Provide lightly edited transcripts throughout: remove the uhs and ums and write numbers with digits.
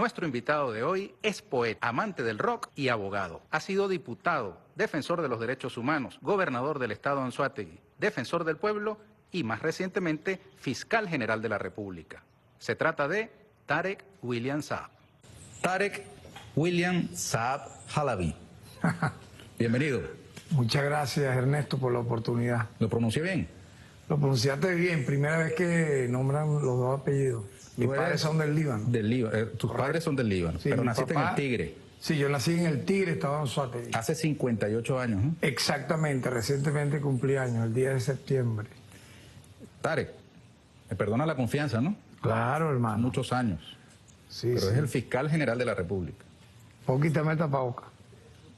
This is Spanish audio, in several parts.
Nuestro invitado de hoy es poeta, amante del rock y abogado. Ha sido diputado, defensor de los derechos humanos, gobernador del estado Anzoátegui, defensor del pueblo y más recientemente fiscal general de la República. Se trata de Tarek William Saab. Tarek William Saab Halaby. Bienvenido. Muchas gracias, Ernesto, por la oportunidad. ¿Lo pronuncié bien? Lo pronunciaste bien, primera vez que nombran los dos apellidos. Mis padres son del Líbano. Del Líbano. Tus padres son del Líbano, Sí, pero mi naciste papá, en el Tigre. Sí, yo nací en el Tigre, estaba en Anzoátegui. Hace 58 años, ¿no? Exactamente, recientemente cumplí años, el 10 de septiembre. Tarek, me perdona la confianza, ¿no? Claro, hermano. Muchos años. Sí, Pero sí. es el fiscal general de la República. Quítame el tapabocas.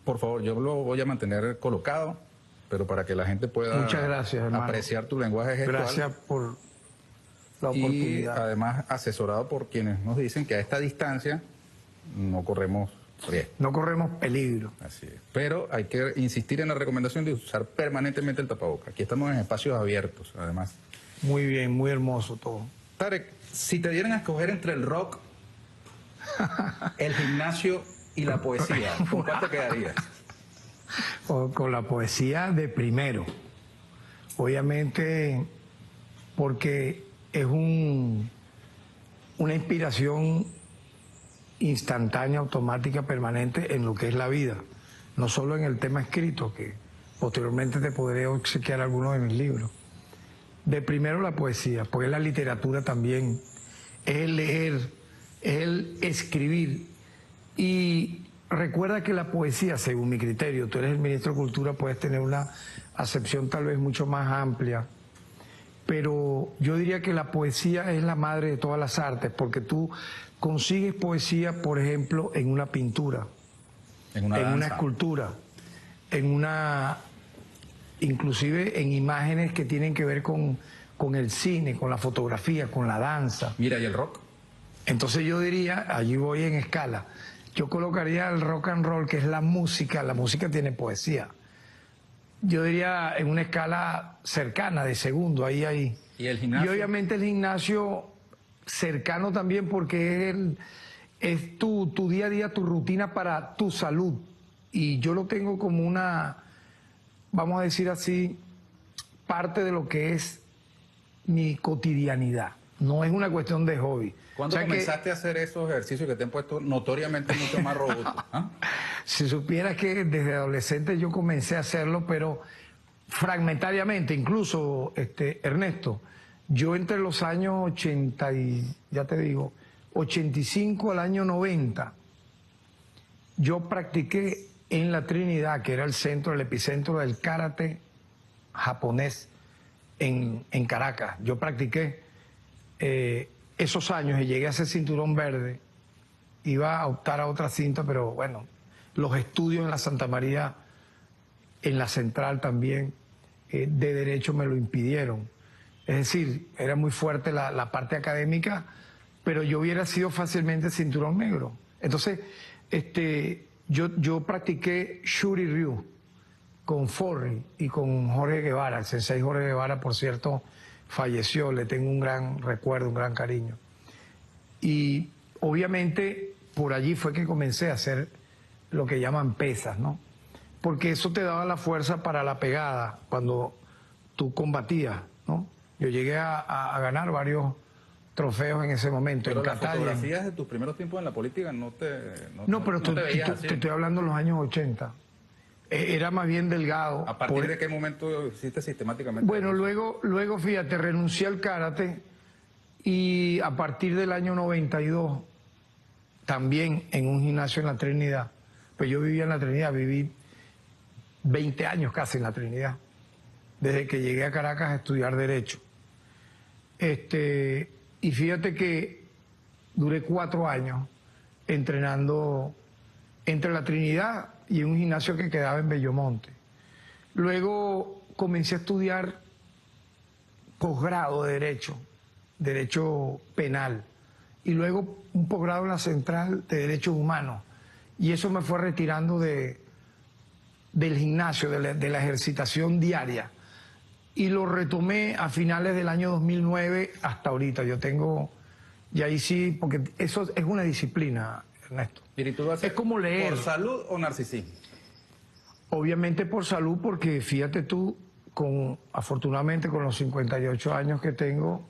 Por favor, yo lo voy a mantener colocado, pero para que la gente pueda Muchas gracias, hermano. apreciar tu lenguaje gestual. Gracias por la Y oportunidad. además asesorado por quienes nos dicen que a esta distancia no corremos riesgo. No corremos peligro. Así es. Pero hay que insistir en la recomendación de usar permanentemente el tapabocas. Aquí estamos en espacios abiertos, además. Muy bien, muy hermoso todo. Tarek, si te dieran a escoger entre el rock, el gimnasio y la poesía, ¿con cuál te quedarías? Con la poesía de primero. Obviamente, porque es una inspiración instantánea, automática, permanente en lo que es la vida. No solo en el tema escrito, que posteriormente te podré obsequiar algunos de mis libros. De primero la poesía, porque es la literatura también, es el leer, es el escribir. Y recuerda que la poesía, según mi criterio, tú eres el ministro de Cultura, puedes tener una acepción tal vez mucho más amplia, pero yo diría que la poesía es la madre de todas las artes, porque tú consigues poesía, por ejemplo, en una pintura, en una escultura, inclusive en imágenes que tienen que ver con el cine, con la fotografía, con la danza. Mira, ¿y el rock? Entonces yo diría, allí voy en escala, yo colocaría el rock and roll, que es la música tiene poesía. Yo diría en una escala cercana, de segundo, ahí. ¿Y el gimnasio? Y obviamente el gimnasio cercano también, porque es tu día a día, tu rutina para tu salud. Y yo lo tengo como una, vamos a decir así, parte de lo que es mi cotidianidad. No es una cuestión de hobby. ¿Cuándo comenzaste a hacer esos ejercicios que te han puesto notoriamente mucho más robustos? ¿Ah? Si supieras que desde adolescente yo comencé a hacerlo, pero fragmentariamente, incluso, Ernesto, yo entre los años 80 y, ya te digo, 85 al año 90, yo practiqué en la Trinidad, que era el epicentro del karate japonés en Caracas. Yo practiqué esos años y llegué a ese cinturón verde. Iba a optar a otra cinta, pero bueno, los estudios en la Santa María, en la Central también, de Derecho me lo impidieron. Es decir, era muy fuerte la parte académica, pero yo hubiera sido fácilmente cinturón negro. Entonces, yo practiqué Shuri Ryu con Forri y con Jorge Guevara. El sensei Jorge Guevara, por cierto, falleció, le tengo un gran recuerdo, un gran cariño. Y obviamente por allí fue que comencé a hacer lo que llaman pesas, ¿no? Porque eso te daba la fuerza para la pegada cuando tú combatías, ¿no? Yo llegué a ganar varios trofeos en ese momento. Pero en las Catania. fotografías de tus primeros tiempos en la política no te veías así. Te estoy hablando de los años 80. Era más bien delgado. ¿A partir de qué momento hiciste sistemáticamente? Bueno, luego fíjate, renuncié al karate y a partir del año 92, también en un gimnasio en la Trinidad, pues yo vivía en la Trinidad, viví 20 años casi en la Trinidad, desde que llegué a Caracas a estudiar Derecho. Y fíjate que duré 4 años entrenando entre la Trinidad y un gimnasio que quedaba en Bellomonte. Luego comencé a estudiar posgrado de Derecho Penal, y luego un posgrado en la Central de Derechos Humanos. Y eso me fue retirando del gimnasio, de la ejercitación diaria. Y lo retomé a finales del año 2009 hasta ahorita. Yo tengo Y ahí sí, porque eso es una disciplina, Ernesto. ¿Y tú lo haces Es como leer. por salud o narcisismo? Obviamente por salud, porque fíjate tú, afortunadamente con los 58 años que tengo,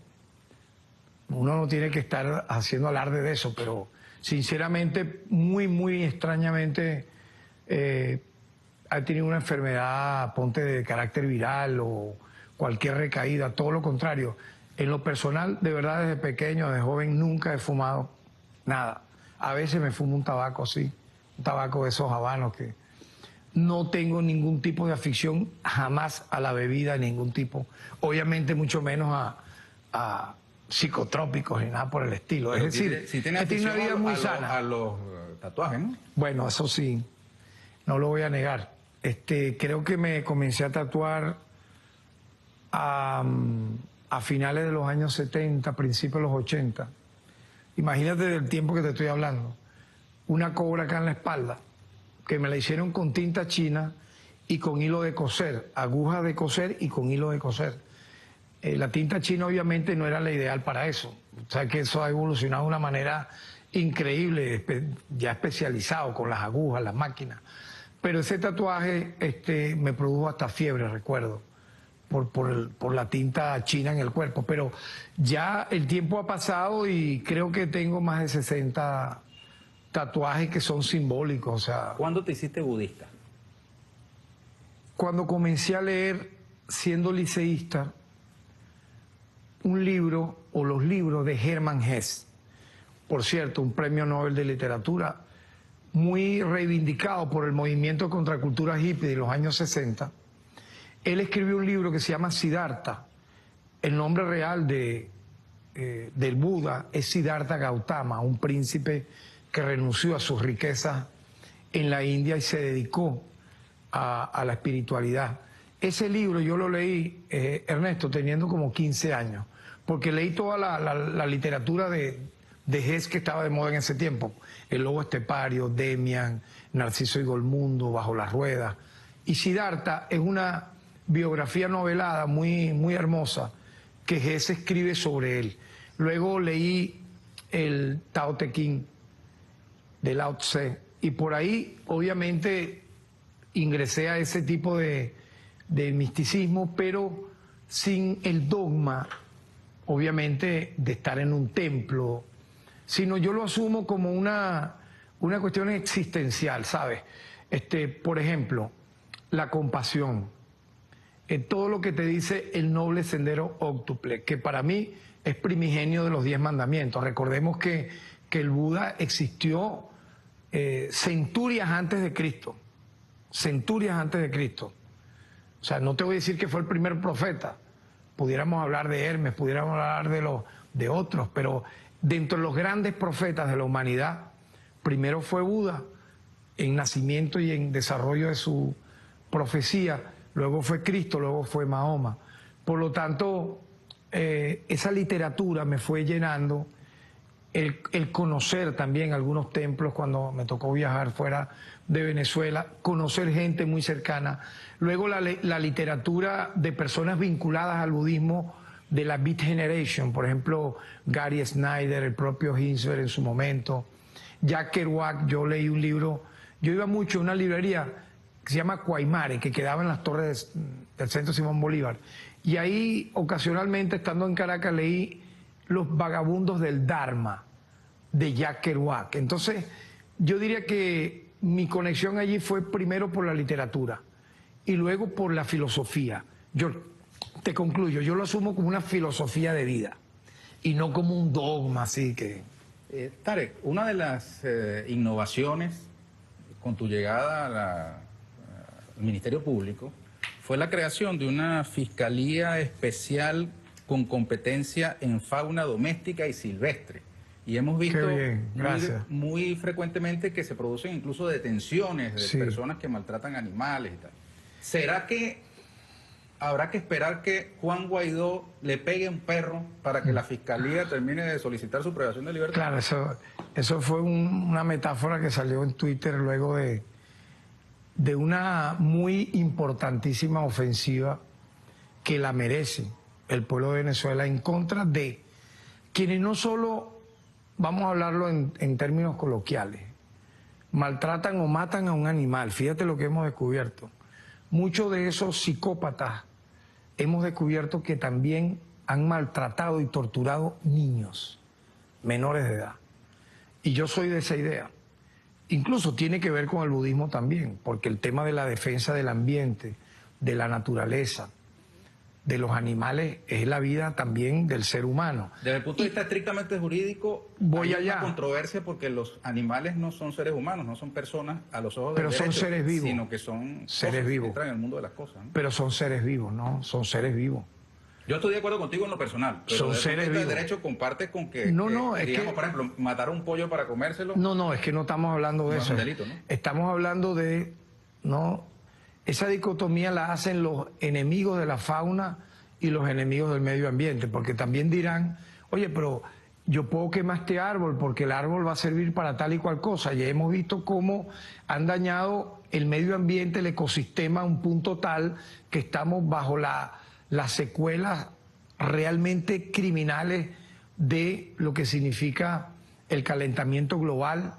uno no tiene que estar haciendo alarde de eso, pero sinceramente, muy extrañamente, ha tenido una enfermedad, ponte de carácter viral o cualquier recaída, todo lo contrario. En lo personal, de verdad, desde pequeño, de joven, nunca he fumado nada. A veces me fumo un tabaco así, un tabaco de esos habanos que... No tengo ningún tipo de afición jamás a la bebida, ningún tipo. Obviamente mucho menos a psicotrópicos ni nada por el estilo. Pero es decir, si tienes he tenido una vida afición muy a sana. los tatuajes, ¿no? Bueno, eso sí, no lo voy a negar. Creo que me comencé a tatuar a finales de los años 70, principios de los 80. Imagínate del tiempo que te estoy hablando. Una cobra acá en la espalda, que me la hicieron con tinta china y con hilo de coser, agujas de coser y con hilo de coser. La tinta china obviamente no era la ideal para eso. O sea que eso ha evolucionado de una manera increíble, ya especializado con las agujas, las máquinas. Pero ese tatuaje me produjo hasta fiebre, recuerdo, por la tinta china en el cuerpo. Pero ya el tiempo ha pasado y creo que tengo más de 60 tatuajes que son simbólicos. O sea, ¿Cuándo te hiciste budista? cuando comencé a leer, siendo liceísta, un libro o los libros de Hermann Hesse, por cierto, un premio Nobel de literatura muy reivindicado por el movimiento contra cultura hippie de los años 60, él escribió un libro que se llama Siddhartha. El nombre real del Buda es Siddhartha Gautama, un príncipe que renunció a sus riquezas en la India y se dedicó a la espiritualidad. Ese libro yo lo leí, Ernesto, teniendo como 15 años, porque leí toda la literatura de Hesse que estaba de moda en ese tiempo. El Lobo Estepario, Demian, Narciso y Golmundo, Bajo las Ruedas. Y Siddhartha es una biografía novelada muy hermosa que Hesse escribe sobre él. Luego leí el Tao Te Ching de Lao Tse y por ahí obviamente ingresé a ese tipo de misticismo, pero sin el dogma, obviamente, de estar en un templo, sino yo lo asumo como una cuestión existencial, ¿sabes? Por ejemplo, la compasión, todo lo que te dice el noble sendero óctuple, que para mí es primigenio de los 10 mandamientos. Recordemos que el Buda existió centurias antes de Cristo, centurias antes de Cristo. O sea, no te voy a decir que fue el primer profeta, pudiéramos hablar de Hermes, pudiéramos hablar de otros, pero dentro de los grandes profetas de la humanidad, primero fue Buda en nacimiento y en desarrollo de su profecía, luego fue Cristo, luego fue Mahoma. Por lo tanto, esa literatura me fue llenando, el conocer también algunos templos cuando me tocó viajar fuera de Venezuela, conocer gente muy cercana. Luego la literatura de personas vinculadas al budismo de la Beat Generation, por ejemplo, Gary Snyder, el propio Hinsberg en su momento, Jack Kerouac. Yo leí un libro, yo iba mucho a una librería que se llama Cuaymare, que quedaba en las torres del Centro Simón Bolívar, y ahí ocasionalmente, estando en Caracas, leí Los Vagabundos del Dharma de Jack Kerouac. Entonces yo diría que mi conexión allí fue primero por la literatura y luego por la filosofía. Yo te concluyo, yo lo asumo como una filosofía de vida y no como un dogma así que... Tarek, una de las innovaciones con tu llegada al Ministerio Público fue la creación de una Fiscalía Especial con competencia en fauna doméstica y silvestre. Y hemos visto muy frecuentemente que se producen incluso detenciones de personas que maltratan animales y tal. ¿Será que habrá que esperar que Juan Guaidó le pegue un perro para que la Fiscalía termine de solicitar su privación de libertad? Claro, eso fue una metáfora que salió en Twitter luego de una muy importantísima ofensiva que la merece el pueblo de Venezuela en contra de quienes no solo vamos a hablarlo en términos coloquiales. Maltratan o matan a un animal. Fíjate lo que hemos descubierto. Muchos de esos psicópatas hemos descubierto que también han maltratado y torturado niños menores de edad. Y yo soy de esa idea. Incluso tiene que ver con el budismo también, porque el tema de la defensa del ambiente, de la naturaleza, de los animales, es la vida también del ser humano. Desde el punto de vista estrictamente jurídico, hay una controversia porque los animales no son seres humanos, no son personas a los ojos del derecho, son seres vivos, sino que son seres vivos. Entran en el mundo de las cosas, ¿no? Pero son seres vivos, ¿no? Son seres vivos. Yo estoy de acuerdo contigo en lo personal, pero son desde el seres punto de vivos. vista del derecho compartes con que, es digamos, que, por ejemplo, matar a un pollo para comérselo. No, es que no estamos hablando de eso. Es un delito, ¿no? Estamos hablando de, ¿no? Esa dicotomía la hacen los enemigos de la fauna y los enemigos del medio ambiente, porque también dirán, oye, pero yo puedo quemar este árbol porque el árbol va a servir para tal y cual cosa. Y hemos visto cómo han dañado el medio ambiente, el ecosistema a un punto tal que estamos bajo las secuelas realmente criminales de lo que significa el calentamiento global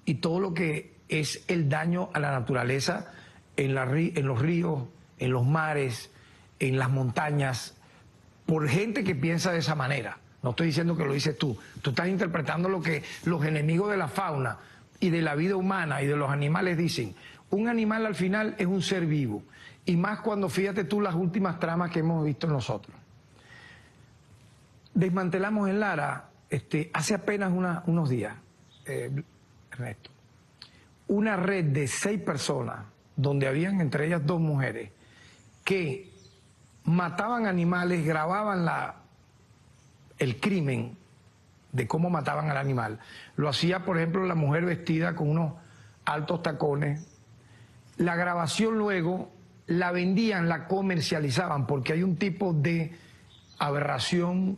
y todo lo que es el daño a la naturaleza en los ríos, en los mares, en las montañas, por gente que piensa de esa manera. No estoy diciendo que lo dices tú. Tú estás interpretando lo que los enemigos de la fauna y de la vida humana y de los animales dicen. Un animal al final es un ser vivo. Y más cuando, fíjate tú, las últimas tramas que hemos visto nosotros. Desmantelamos en Lara, hace apenas unos días, Ernesto, una red de 6 personas, donde habían entre ellas 2 mujeres, que mataban animales, grababan el crimen de cómo mataban al animal. Lo hacía, por ejemplo, la mujer vestida con unos altos tacones. La grabación luego la vendían, la comercializaban, porque hay un tipo de aberración,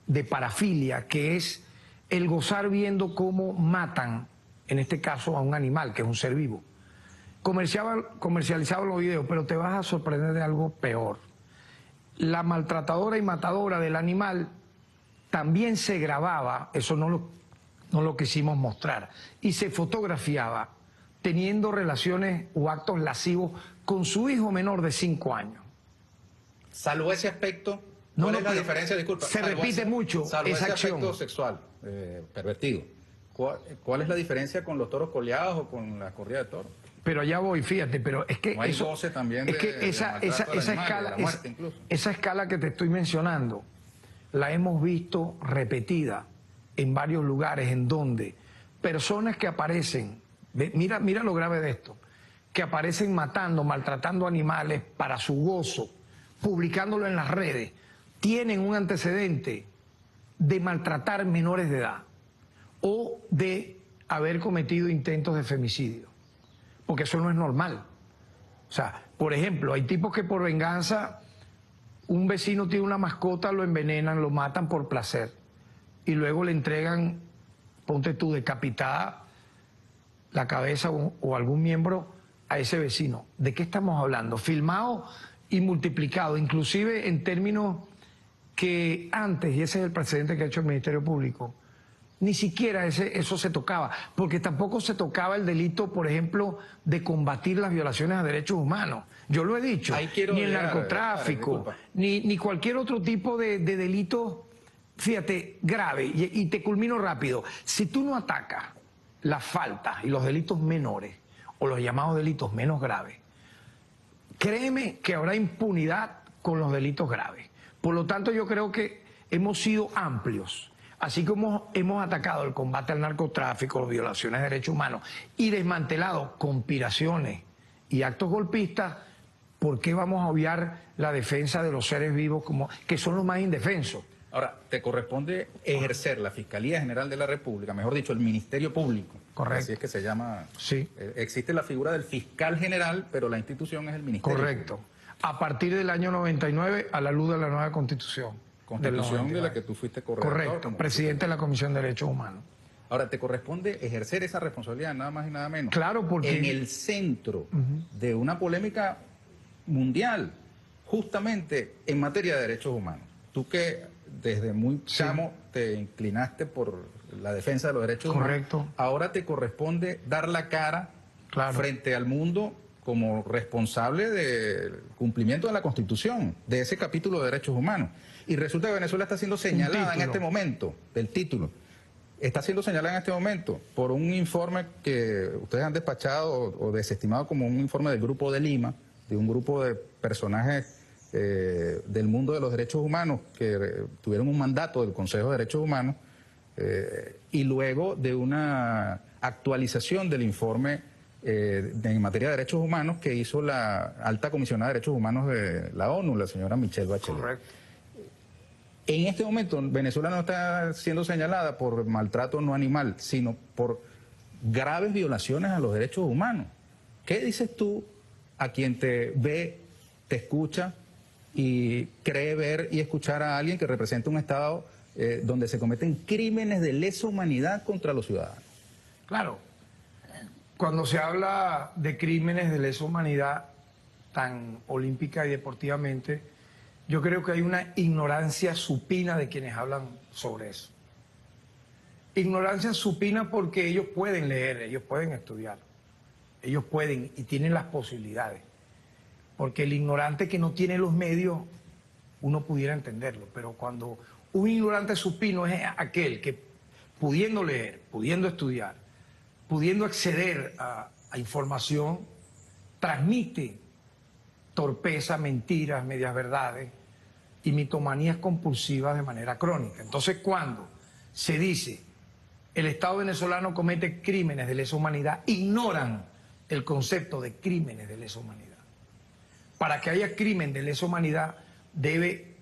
de parafilia, que es el gozar viendo cómo matan, en este caso a un animal, que es un ser vivo. Comercializaban los videos, pero te vas a sorprender de algo peor. La maltratadora y matadora del animal también se grababa, eso no lo quisimos mostrar, y se fotografiaba teniendo relaciones o actos lascivos con su hijo menor de 5 años. Salvo ese aspecto, ¿cuál es la diferencia? Disculpa. Se repite mucho esa acción. Aspecto sexual pervertido. ¿Cuál es la diferencia con los toros coleados o con la corrida de toros? Pero allá voy, fíjate, pero es que no hay goce también esa escala que te estoy mencionando la hemos visto repetida en varios lugares en donde personas que aparecen, mira lo grave de esto, que aparecen matando, maltratando animales para su gozo, publicándolo en las redes, tienen un antecedente de maltratar menores de edad o de haber cometido intentos de femicidio, porque eso no es normal. O sea, por ejemplo, hay tipos que por venganza, un vecino tiene una mascota, lo envenenan, lo matan por placer y luego le entregan, ponte tú, decapitada la cabeza o algún miembro a ese vecino. ¿De qué estamos hablando? Filmado y multiplicado, inclusive en términos que antes, y ese es el precedente que ha hecho el Ministerio Público, ni siquiera eso se tocaba, porque tampoco se tocaba el delito, por ejemplo, de combatir las violaciones a derechos humanos. Yo lo he dicho, ni el narcotráfico, ni cualquier otro tipo de delito, fíjate, grave. Y te culmino rápido. Si tú no atacas las faltas y los delitos menores, o los llamados delitos menos graves, créeme que habrá impunidad con los delitos graves. Por lo tanto, yo creo que hemos sido amplios. Así como hemos atacado el combate al narcotráfico, las violaciones de derechos humanos y desmantelado conspiraciones y actos golpistas, ¿por qué vamos a obviar la defensa de los seres vivos que son los más indefensos? Ahora, te corresponde ejercer la Fiscalía General de la República, mejor dicho, el Ministerio Público. Correcto. Así es que se llama. Sí. Existe la figura del fiscal general, pero la institución es el Ministerio. Correcto. A partir del año 99, a la luz de la nueva Constitución. Constitución de la que tú fuiste corredor. Correcto, presidente de la Comisión de Derechos Humanos. Ahora, te corresponde ejercer esa responsabilidad, nada más y nada menos. Claro, porque en el centro de una polémica mundial, justamente en materia de derechos humanos. Tú que desde muy chamo te inclinaste por la defensa de los derechos humanos. Correcto. Ahora te corresponde dar la cara frente al mundo como responsable del cumplimiento de la Constitución, de ese capítulo de derechos humanos. Y resulta que Venezuela está siendo señalada en este momento, del título, está siendo señalada en este momento por un informe que ustedes han despachado o desestimado como un informe del Grupo de Lima, de un grupo de personajes del mundo de los derechos humanos que tuvieron un mandato del Consejo de Derechos Humanos, y luego de una actualización del informe en materia de derechos humanos que hizo la alta comisionada de derechos humanos de la ONU, la señora Michelle Bachelet. Correcto. En este momento Venezuela no está siendo señalada por maltrato no animal, sino por graves violaciones a los derechos humanos. ¿Qué dices tú a quien te ve, te escucha y cree ver y escuchar a alguien que representa un Estado donde se cometen crímenes de lesa humanidad contra los ciudadanos? Claro, cuando se habla de crímenes de lesa humanidad tan olímpica y deportivamente, yo creo que hay una ignorancia supina de quienes hablan sobre eso. Ignorancia supina porque ellos pueden leer, ellos pueden estudiar, ellos pueden y tienen las posibilidades. Porque el ignorante que no tiene los medios, uno pudiera entenderlo, pero cuando un ignorante supino es aquel que, pudiendo leer, pudiendo estudiar, pudiendo acceder a información, transmite torpeza, mentiras, medias verdades y mitomanías compulsivas de manera crónica. Entonces, cuando se dice el Estado venezolano comete crímenes de lesa humanidad, ignoran el concepto de crímenes de lesa humanidad. Para que haya crimen de lesa humanidad debe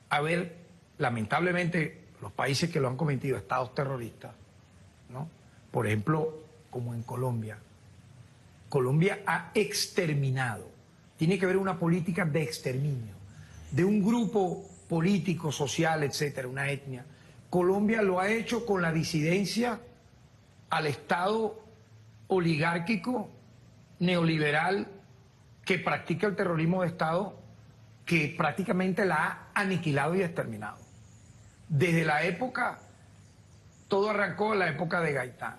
haber, lamentablemente, los países que lo han cometido, estados terroristas, ¿no? Por ejemplo, como en Colombia. Colombia ha exterminado. Tiene que haber una política de exterminio de un grupo político, social, etcétera, una etnia. Colombia lo ha hecho con la disidencia al Estado oligárquico, neoliberal, que practica el terrorismo de Estado, que prácticamente la ha aniquilado y exterminado. Desde la época, todo arrancó en la época de Gaitán,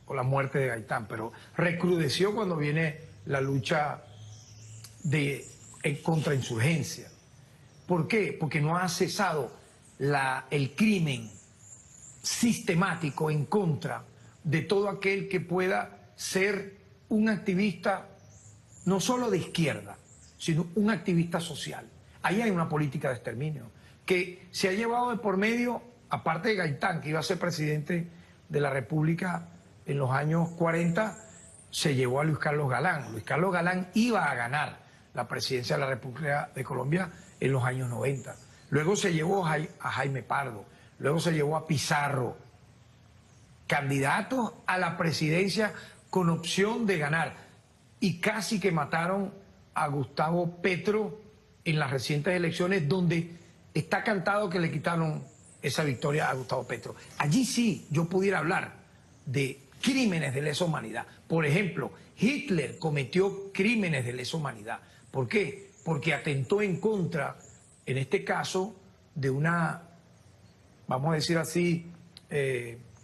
con la muerte de Gaitán, pero recrudeció cuando viene la lucha de contrainsurgencia. ¿Por qué? Porque no ha cesado el crimen sistemático en contra de todo aquel que pueda ser un activista no solo de izquierda, sino un activista social. Ahí hay una política de exterminio que se ha llevado de por medio, aparte de Gaitán, que iba a ser presidente de la República en los años 40, se llevó a Luis Carlos Galán. Luis Carlos Galán iba a ganar la presidencia de la República de Colombia en los años 90. Luego se llevó a Jaime Pardo, luego se llevó a Pizarro, candidatos a la presidencia con opción de ganar. Y casi que mataron a Gustavo Petro en las recientes elecciones, donde está cantado que le quitaron esa victoria a Gustavo Petro. Allí sí yo pudiera hablar de crímenes de lesa humanidad. Por ejemplo, Hitler cometió crímenes de lesa humanidad. ¿Por qué? Porque atentó en contra, en este caso, de una, vamos a decir así,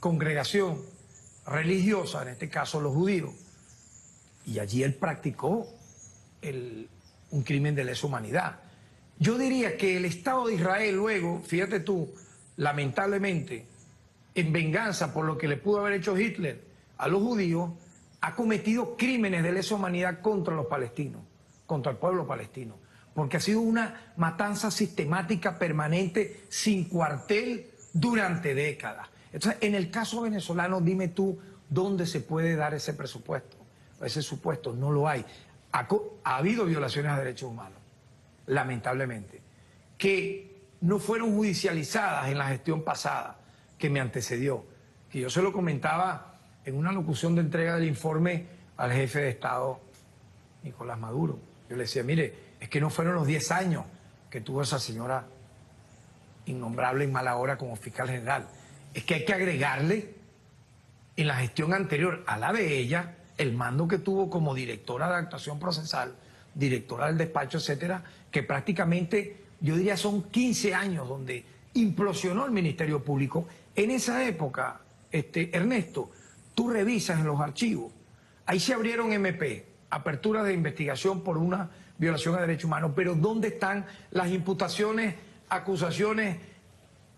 congregación religiosa, en este caso los judíos. Y allí él practicó un crimen de lesa humanidad. Yo diría que el Estado de Israel luego, fíjate tú, lamentablemente, en venganza por lo que le pudo haber hecho Hitler a los judíos, ha cometido crímenes de lesa humanidad contra los palestinos, contra el pueblo palestino, porque ha sido una matanza sistemática, permanente, sin cuartel, durante décadas. Entonces, en el caso venezolano, dime tú, ¿dónde se puede dar ese presupuesto? Ese supuesto no lo hay. Ha habido violaciones a derechos humanos, lamentablemente, que no fueron judicializadas en la gestión pasada que me antecedió, que yo se lo comentaba en una locución de entrega del informe al jefe de Estado, Nicolás Maduro. Yo le decía, mire, es que no fueron los 10 años que tuvo esa señora innombrable en mala hora como fiscal general. Es que hay que agregarle en la gestión anterior a la de ella el mando que tuvo como directora de actuación procesal, directora del despacho, etcétera, que prácticamente, yo diría, son 15 años donde implosionó el Ministerio Público En esa época, Ernesto, tú revisas en los archivos, ahí se abrieron MP, aperturas de investigación por una violación a derechos humanos, pero ¿dónde están las imputaciones, acusaciones,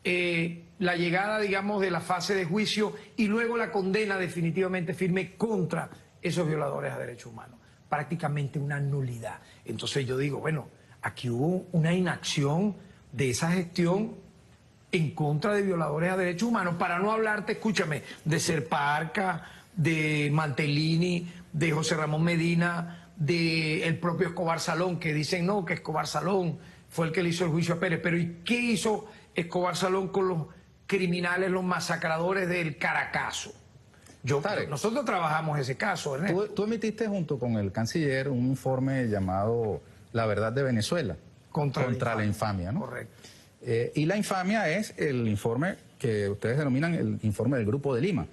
la llegada, digamos, de la fase de juicio y luego la condena definitivamente firme contra esos violadores a derechos humanos? Prácticamente una nulidad. Entonces yo digo, bueno, aquí hubo una inacción de esa gestión en contra de violadores a derechos humanos, para no hablarte, escúchame, de Serparca, de Mantelini, de José Ramón Medina, del propio Escobar Salón, que dicen no, que Escobar Salón fue el que le hizo el juicio a Pérez. Pero ¿y qué hizo Escobar Salón con los criminales, los masacradores del Caracazo? Nosotros trabajamos ese caso, Ernesto. Tú emitiste junto con el canciller un informe llamado La Verdad de Venezuela contra la infamia, ¿no? Correcto. Y la infamia es el informe que ustedes denominan el informe del Grupo de Lima,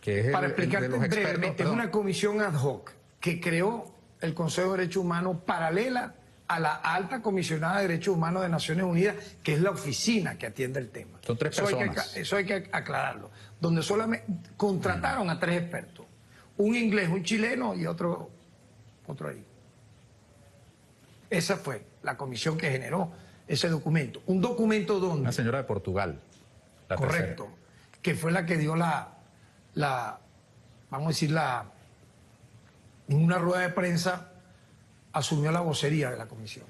que es para explicarte brevemente, es una comisión ad hoc que creó el Consejo de Derechos Humanos paralela a la Alta Comisionada de Derechos Humanos de Naciones Unidas, que es la oficina que atiende el tema. Son 3 personas. Eso hay que aclararlo. Donde solamente contrataron a 3 expertos. Un inglés, un chileno y otro ahí. Esa fue la comisión que generó ese documento. Un documento donde... Una señora de Portugal. Correcto. Tercera. Que fue la que dio vamos a decir, en una rueda de prensa asumió la vocería de la comisión.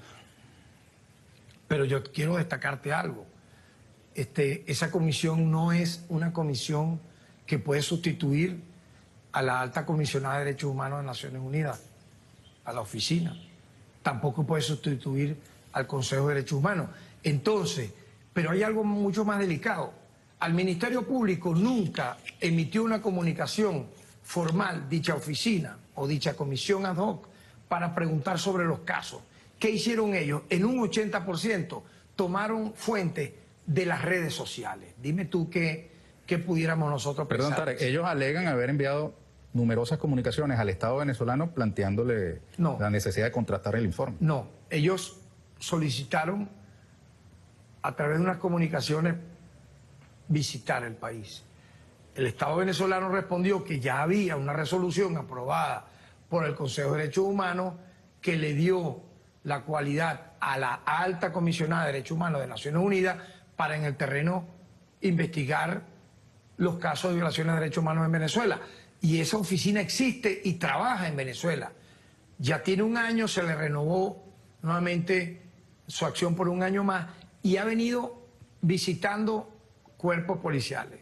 Pero yo quiero destacarte algo. Esa comisión no es una comisión que puede sustituir a la Alta Comisionada de Derechos Humanos de Naciones Unidas, a la oficina. Tampoco puede sustituir al Consejo de Derechos Humanos. Entonces, pero hay algo mucho más delicado. Al Ministerio Público nunca emitió una comunicación formal, dicha oficina o dicha comisión ad hoc, para preguntar sobre los casos. ¿Qué hicieron ellos? En un 80% tomaron fuentes de las redes sociales. Dime tú qué pudiéramos nosotros pensar. Perdón, Tarek, ellos alegan haber enviado numerosas comunicaciones al Estado venezolano planteándole la necesidad de contratar el informe. No, ellos solicitaron a través de unas comunicaciones visitar el país. El Estado venezolano respondió que ya había una resolución aprobada por el Consejo de Derechos Humanos que le dio la cualidad a la Alta Comisionada de Derechos Humanos de Naciones Unidas para en el terreno investigar los casos de violaciones de derechos humanos en Venezuela. Y esa oficina existe y trabaja en Venezuela. Ya tiene 1 año, se le renovó nuevamente su acción por 1 año más y ha venido visitando cuerpos policiales,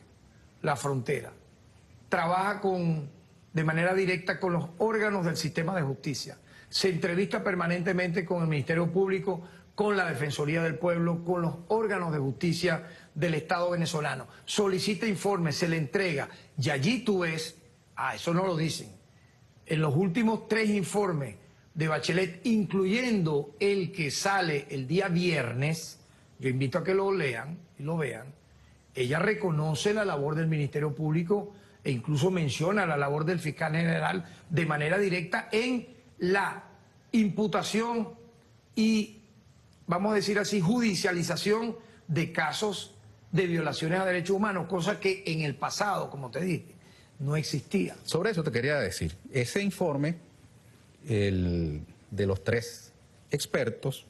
la frontera. Trabaja de manera directa con los órganos del sistema de justicia. Se entrevista permanentemente con el Ministerio Público, con la Defensoría del Pueblo, con los órganos de justicia del Estado venezolano. Solicita informes, se le entrega. Y allí tú ves, eso no lo dicen, en los últimos 3 informes de Bachelet, incluyendo el que sale el día viernes, yo invito a que lo lean y lo vean, ella reconoce la labor del Ministerio Público e incluso menciona la labor del fiscal general de manera directa en la imputación y, vamos a decir así, judicialización de casos de violaciones a derechos humanos, cosa que en el pasado, como te dije, no existía. Sobre eso te quería decir, ese informe, de los 3 expertos,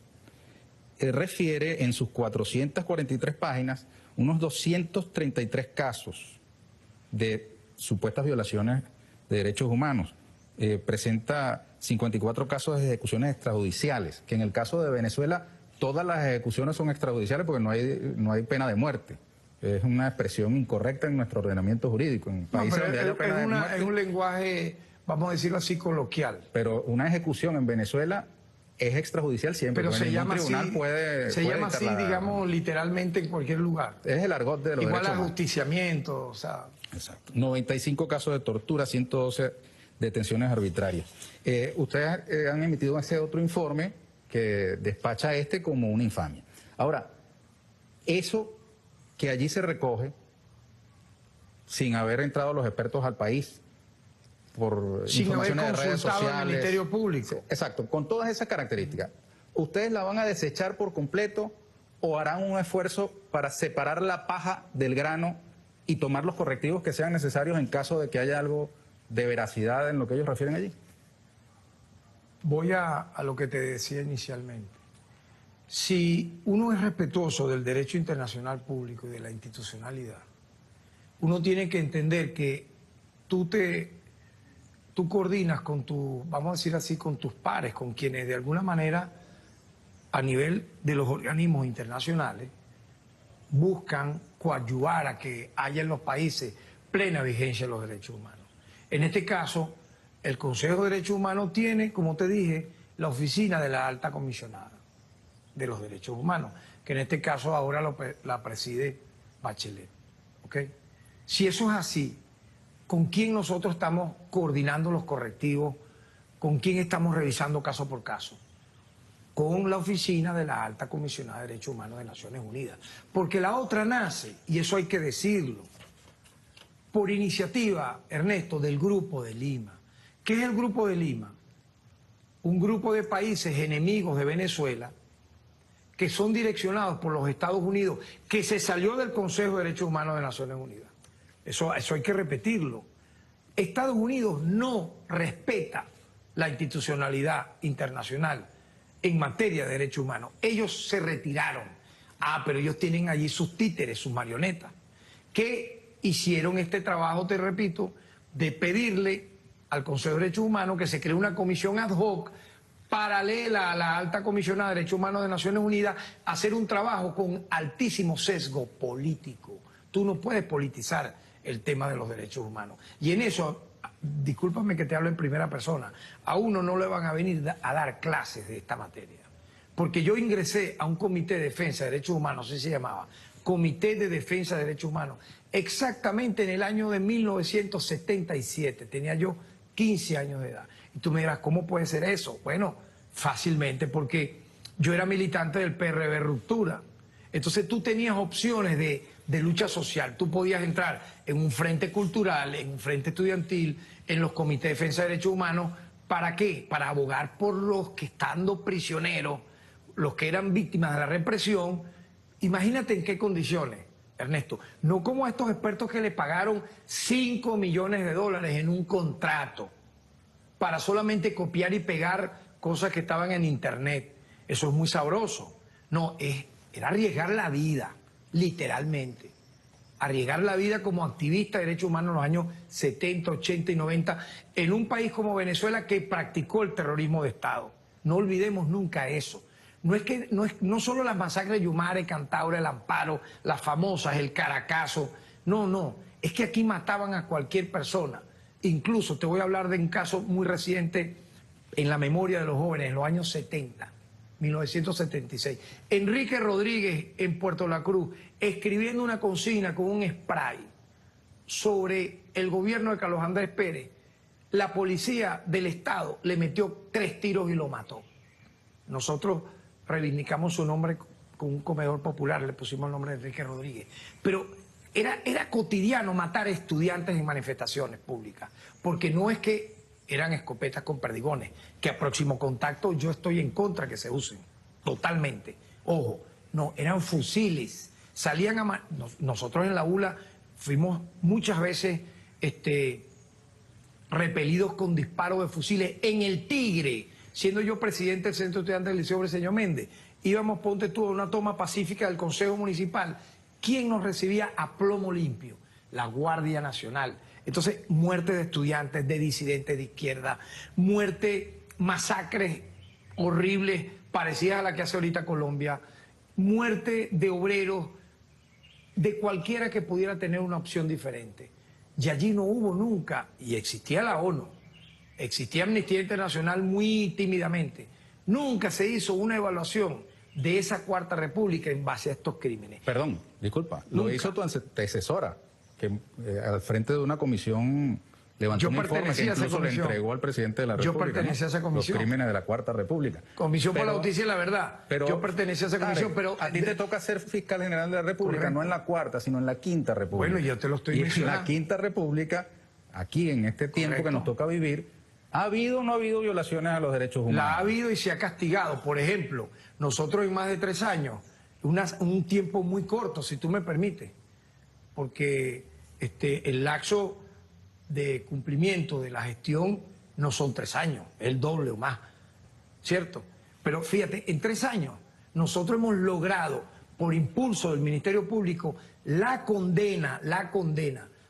refiere en sus 443 páginas unos 233 casos de supuestas violaciones de derechos humanos. Presenta 54 casos de ejecuciones extrajudiciales, que en el caso de Venezuela todas las ejecuciones son extrajudiciales porque no hay pena de muerte. Es una expresión incorrecta en nuestro ordenamiento jurídico. En países donde hay pena de muerte, es un lenguaje, vamos a decirlo así, coloquial. Pero una ejecución en Venezuela es extrajudicial siempre. Pero se llama tribunal así, se llama así, digamos, literalmente en cualquier lugar. Es el argot de los igual derechos a humanos. justiciamiento, o sea. Exacto. 95 casos de tortura, 112 detenciones arbitrarias. Ustedes han emitido ese otro informe que despacha como una infamia. Ahora, eso que allí se recoge, sin haber entrado los expertos al país, por sin informaciones haber de redes sociales, al Ministerio Público. Exacto, con todas esas características, ¿ustedes la van a desechar por completo o harán un esfuerzo para separar la paja del grano y tomar los correctivos que sean necesarios en caso de que haya algo de veracidad en lo que ellos refieren allí? Voy a lo que te decía inicialmente. Si uno es respetuoso del derecho internacional público y de la institucionalidad, uno tiene que entender que tú coordinas con vamos a decir así, con tus pares, con quienes de alguna manera a nivel de los organismos internacionales buscan coadyuvar a que haya en los países plena vigencia de los derechos humanos. En este caso, el Consejo de Derechos Humanos tiene, como te dije, la oficina de la alta comisionada de los derechos humanos, que en este caso ahora la preside Bachelet. ¿Ok? Si eso es así, ¿con quién nosotros estamos coordinando los correctivos? ¿Con quién estamos revisando caso por caso? Con la oficina de la alta comisionada de derechos humanos de Naciones Unidas. Porque la otra nace, y eso hay que decirlo, por iniciativa, Ernesto, del Grupo de Lima. ¿Qué es el Grupo de Lima? Un grupo de países enemigos de Venezuela que son direccionados por los Estados Unidos, que se salió del Consejo de Derechos Humanos de Naciones Unidas. Eso hay que repetirlo. Estados Unidos no respeta la institucionalidad internacional en materia de derechos humanos. Ellos se retiraron. Pero ellos tienen allí sus títeres, sus marionetas, que hicieron este trabajo, te repito, de pedirle al Consejo de Derechos Humanos que se cree una comisión ad hoc paralela a la alta comisionada de Derechos Humanos de Naciones Unidas, hacer un trabajo con altísimo sesgo político. Tú no puedes politizar el tema de los derechos humanos. Y en eso, discúlpame que te hablo en primera persona, a uno no le van a venir a dar clases de esta materia. Porque yo ingresé a un comité de defensa de derechos humanos, así se llamaba, Comité de Defensa de Derechos Humanos, exactamente en el año de 1977. Tenía yo 15 años de edad. Y tú me dirás, ¿cómo puede ser eso? Bueno, fácilmente, porque yo era militante del PRB Ruptura. Entonces tú tenías opciones de lucha social. Tú podías entrar en un frente cultural, en un frente estudiantil, en los comités de defensa de derechos humanos. ¿Para qué? Para abogar por los que estando prisioneros, los que eran víctimas de la represión. Imagínate en qué condiciones, Ernesto. No como a estos expertos que le pagaron $5 millones en un contrato para solamente copiar y pegar cosas que estaban en internet. Eso es muy sabroso. No, era arriesgar la vida, literalmente. Arriesgar la vida como activista de derechos humanos en los años 70, 80 y 90, en un país como Venezuela que practicó el terrorismo de Estado. No olvidemos nunca eso. No solo las masacres de Yumare, Cantaura, el Amparo, las famosas, el Caracazo. No. Es que aquí mataban a cualquier persona. Incluso te voy a hablar de un caso muy reciente en la memoria de los jóvenes, en los años 70, 1976. Enrique Rodríguez en Puerto La Cruz, escribiendo una consigna con un spray sobre el gobierno de Carlos Andrés Pérez. La policía del Estado le metió 3 tiros y lo mató. Nosotros reivindicamos su nombre con un comedor popular, le pusimos el nombre de Enrique Rodríguez. Pero era cotidiano matar a estudiantes en manifestaciones públicas, porque no es que eran escopetas con perdigones, que a próximo contacto yo estoy en contra que se usen, totalmente. Ojo, no, eran fusiles. Salían nosotros en la ULA fuimos muchas veces repelidos con disparos de fusiles en el Tigre, siendo yo presidente del Centro Estudiantil del Liceo Briceño Méndez. Íbamos, ponte tú, a una toma pacífica del Consejo Municipal. ¿Quién nos recibía a plomo limpio? La Guardia Nacional. Entonces, muerte de estudiantes, de disidentes de izquierda, masacres horribles, parecidas a la que hace ahorita Colombia, muerte de obreros, de cualquiera que pudiera tener una opción diferente. Y allí no hubo nunca, y existía la ONU, existía Amnistía Internacional muy tímidamente, nunca se hizo una evaluación de esa Cuarta República en base a estos crímenes. Perdón, disculpa, lo hizo tu antecesora, que al frente de una comisión levantó un informe que incluso le entregó al presidente de la República. Yo pertenecía a esa comisión. Los crímenes de la Cuarta República. Comisión por la Justicia y la Verdad. Yo pertenecía a esa comisión, pero a ti te toca ser fiscal general de la República, correcto, no en la Cuarta, sino en la Quinta República. Bueno, yo te lo estoy mencionando. En la Quinta República, aquí en este tiempo, correcto, que nos toca vivir, ¿ha habido o no ha habido violaciones a los derechos humanos? La ha habido y se ha castigado. Por ejemplo, nosotros en más de 3 años, un tiempo muy corto, si tú me permites, porque el lapso de cumplimiento de la gestión no son 3 años, es el doble o más, ¿cierto? Pero fíjate, en 3 años nosotros hemos logrado, por impulso del Ministerio Público, la condena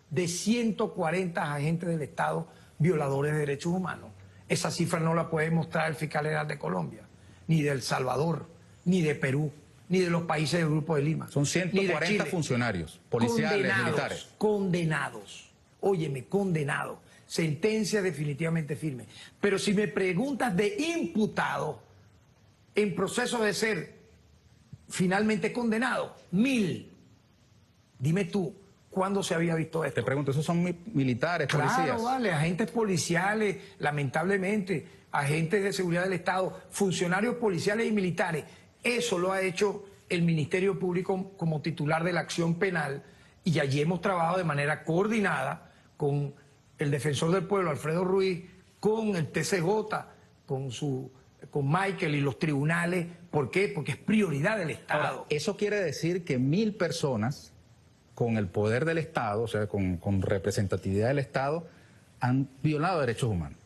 de 140 agentes del Estado violadores de derechos humanos. Esa cifra no la puede mostrar el fiscal general de Colombia, ni de El Salvador, ni de Perú, ni de los países del Grupo de Lima. Son 140 funcionarios, policiales, militares. Condenados, óyeme, condenados. Sentencia definitivamente firme. Pero si me preguntas de imputado en proceso de ser finalmente condenado, 1000. Dime tú, ¿cuándo se había visto esto? Te pregunto, ¿esos son militares, policías? Claro, vale, agentes policiales, lamentablemente, agentes de seguridad del Estado, funcionarios policiales y militares. Eso lo ha hecho el Ministerio Público como titular de la acción penal, y allí hemos trabajado de manera coordinada con el defensor del pueblo, Alfredo Ruiz, con el TCJ, con Michael y los tribunales. ¿Por qué? Porque es prioridad del Estado. Ahora, eso quiere decir que 1000 personas con el poder del Estado, o sea, con representatividad del Estado, han violado derechos humanos,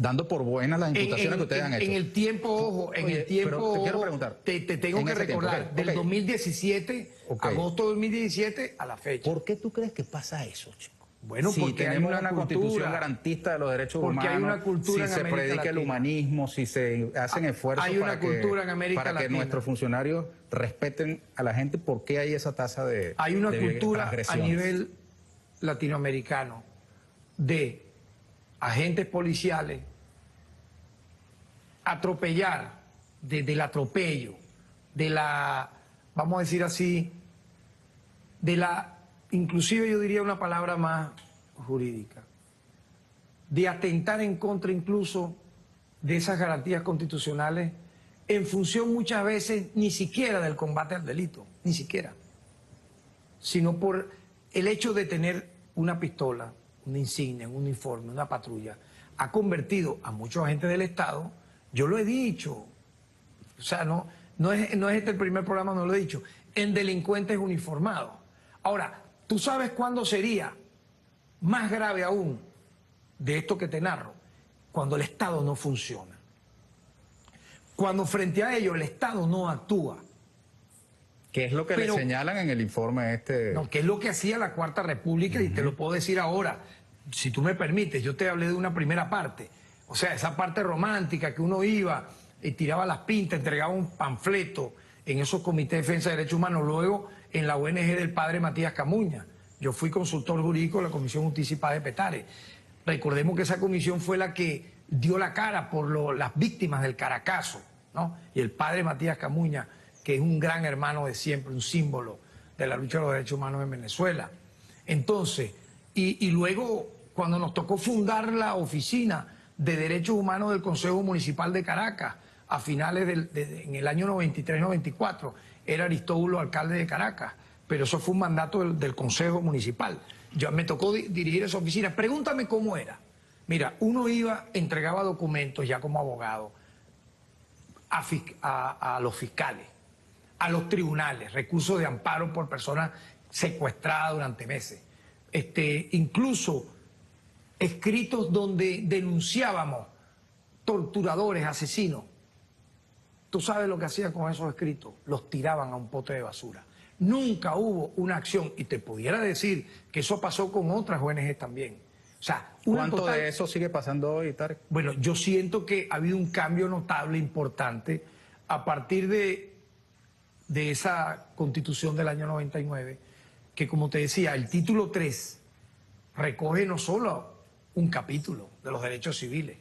dando por buenas las imputaciones que ustedes han hecho. En el tiempo, ojo, en el tiempo, pero te quiero preguntar. Te tengo que recordar, tiempo, del 2017, agosto de 2017 a la fecha. ¿Por qué tú crees que pasa eso, chico? Bueno, si porque tenemos hay una constitución garantista de los derechos humanos, hay una cultura si se predica el humanismo, si se hacen esfuerzos para que nuestros funcionarios respeten a la gente, ¿por qué hay esa tasa de Hay una de cultura a transgresiones? nivel latinoamericano de agentes policiales atropellar, del atropello, de la, vamos a decir así, de la, inclusive yo diría una palabra más jurídica, de atentar en contra incluso de esas garantías constitucionales en función muchas veces ni siquiera del combate al delito, ni siquiera, sino por el hecho de tener una pistola, una insignia, un uniforme, una patrulla, ha convertido a muchos agentes del Estado, yo lo he dicho, o sea, no es este el primer programa, no lo he dicho, en delincuentes uniformados. Ahora, ¿tú sabes cuándo sería más grave aún de esto que te narro? Cuando el Estado no funciona. Cuando frente a ello el Estado no actúa. ¿Qué es lo que le señalan en el informe este? No, ¿qué es lo que hacía la Cuarta República? Y te lo puedo decir ahora, si tú me permites. Yo te hablé de una primera parte. O sea, esa parte romántica que uno iba y tiraba las pintas, entregaba un panfleto en esos comités de defensa de derechos humanos, luego en la ONG del padre Matías Camuña. Yo fui consultor jurídico de la Comisión Justicia y Paz de Petare. Recordemos que esa comisión fue la que dio la cara por las víctimas del Caracazo, ¿no? Y el padre Matías Camuña, que es un gran hermano de siempre, un símbolo de la lucha de los derechos humanos en Venezuela. Entonces, y luego cuando nos tocó fundar la Oficina de Derechos Humanos del Consejo Municipal de Caracas, a finales en el año 93-94, era Aristóbulo alcalde de Caracas, pero eso fue un mandato del Consejo Municipal. Me tocó dirigir esa oficina. Pregúntame cómo era. Mira, uno iba, entregaba documentos ya como abogado a los fiscales, a los tribunales, recursos de amparo por personas secuestradas durante meses. Incluso escritos donde denunciábamos torturadores, asesinos. ¿Tú sabes lo que hacían con esos escritos? Los tiraban a un pote de basura. Nunca hubo una acción, y te pudiera decir que eso pasó con otras ONG también. O sea, ¿cuánto de eso sigue pasando hoy, Tarek? Bueno, yo siento que ha habido un cambio notable, importante, a partir de esa Constitución del año 99, que, como te decía, el título 3 recoge no solo un capítulo de los derechos civiles,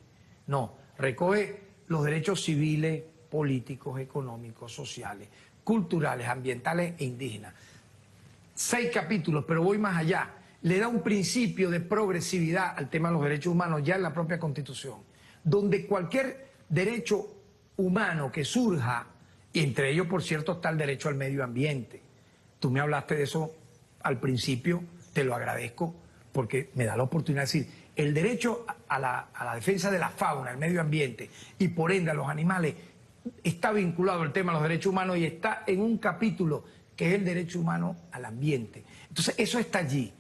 no, recoge los derechos civiles, políticos, económicos, sociales, culturales, ambientales e indígenas. 6 capítulos, pero voy más allá. Le da un principio de progresividad al tema de los derechos humanos ya en la propia Constitución, donde cualquier derecho humano que surja, y entre ellos, por cierto, está el derecho al medio ambiente. Tú me hablaste de eso al principio, te lo agradezco, porque me da la oportunidad de decir, el derecho a la defensa de la fauna, el medio ambiente, y por ende a los animales, está vinculado al tema de los derechos humanos y está en un capítulo que es el derecho humano al ambiente. Entonces, eso está allí.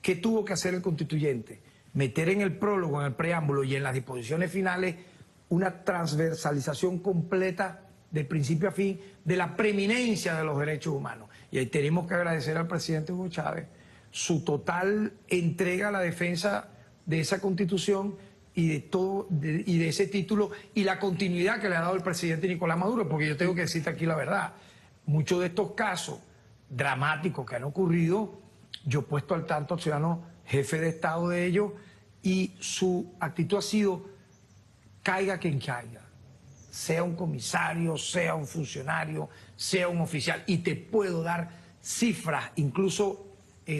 ¿Qué tuvo que hacer el constituyente? Meter en el prólogo, en el preámbulo y en las disposiciones finales una transversalización completa de principio a fin de la preeminencia de los derechos humanos. Y ahí tenemos que agradecer al presidente Hugo Chávez su total entrega a la defensa de esa Constitución y de todo y de ese título y la continuidad que le ha dado el presidente Nicolás Maduro, porque yo tengo que decirte aquí la verdad, muchos de estos casos dramáticos que han ocurrido, yo he puesto al tanto al ciudadano jefe de Estado de ellos y su actitud ha sido caiga quien caiga, sea un comisario, sea un funcionario, sea un oficial, y te puedo dar cifras incluso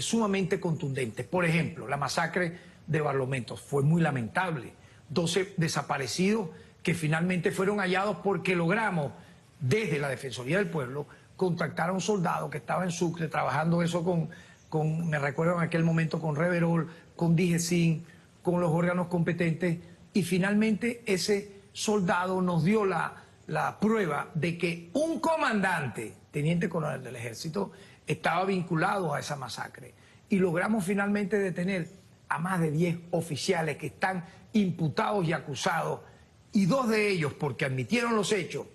sumamente contundentes. Por ejemplo, la masacre de Barlomentos fue muy lamentable, 12 desaparecidos que finalmente fueron hallados porque logramos desde la Defensoría del Pueblo contactar a un soldado que estaba en Sucre trabajando eso me recuerdo en aquel momento con Reverol, con DIGESIN, con los órganos competentes, y finalmente ese soldado nos dio la prueba de que un comandante, teniente coronel del ejército, estaba vinculado a esa masacre. Y logramos finalmente detener a más de 10 oficiales que están imputados y acusados, y 2 de ellos, porque admitieron los hechos,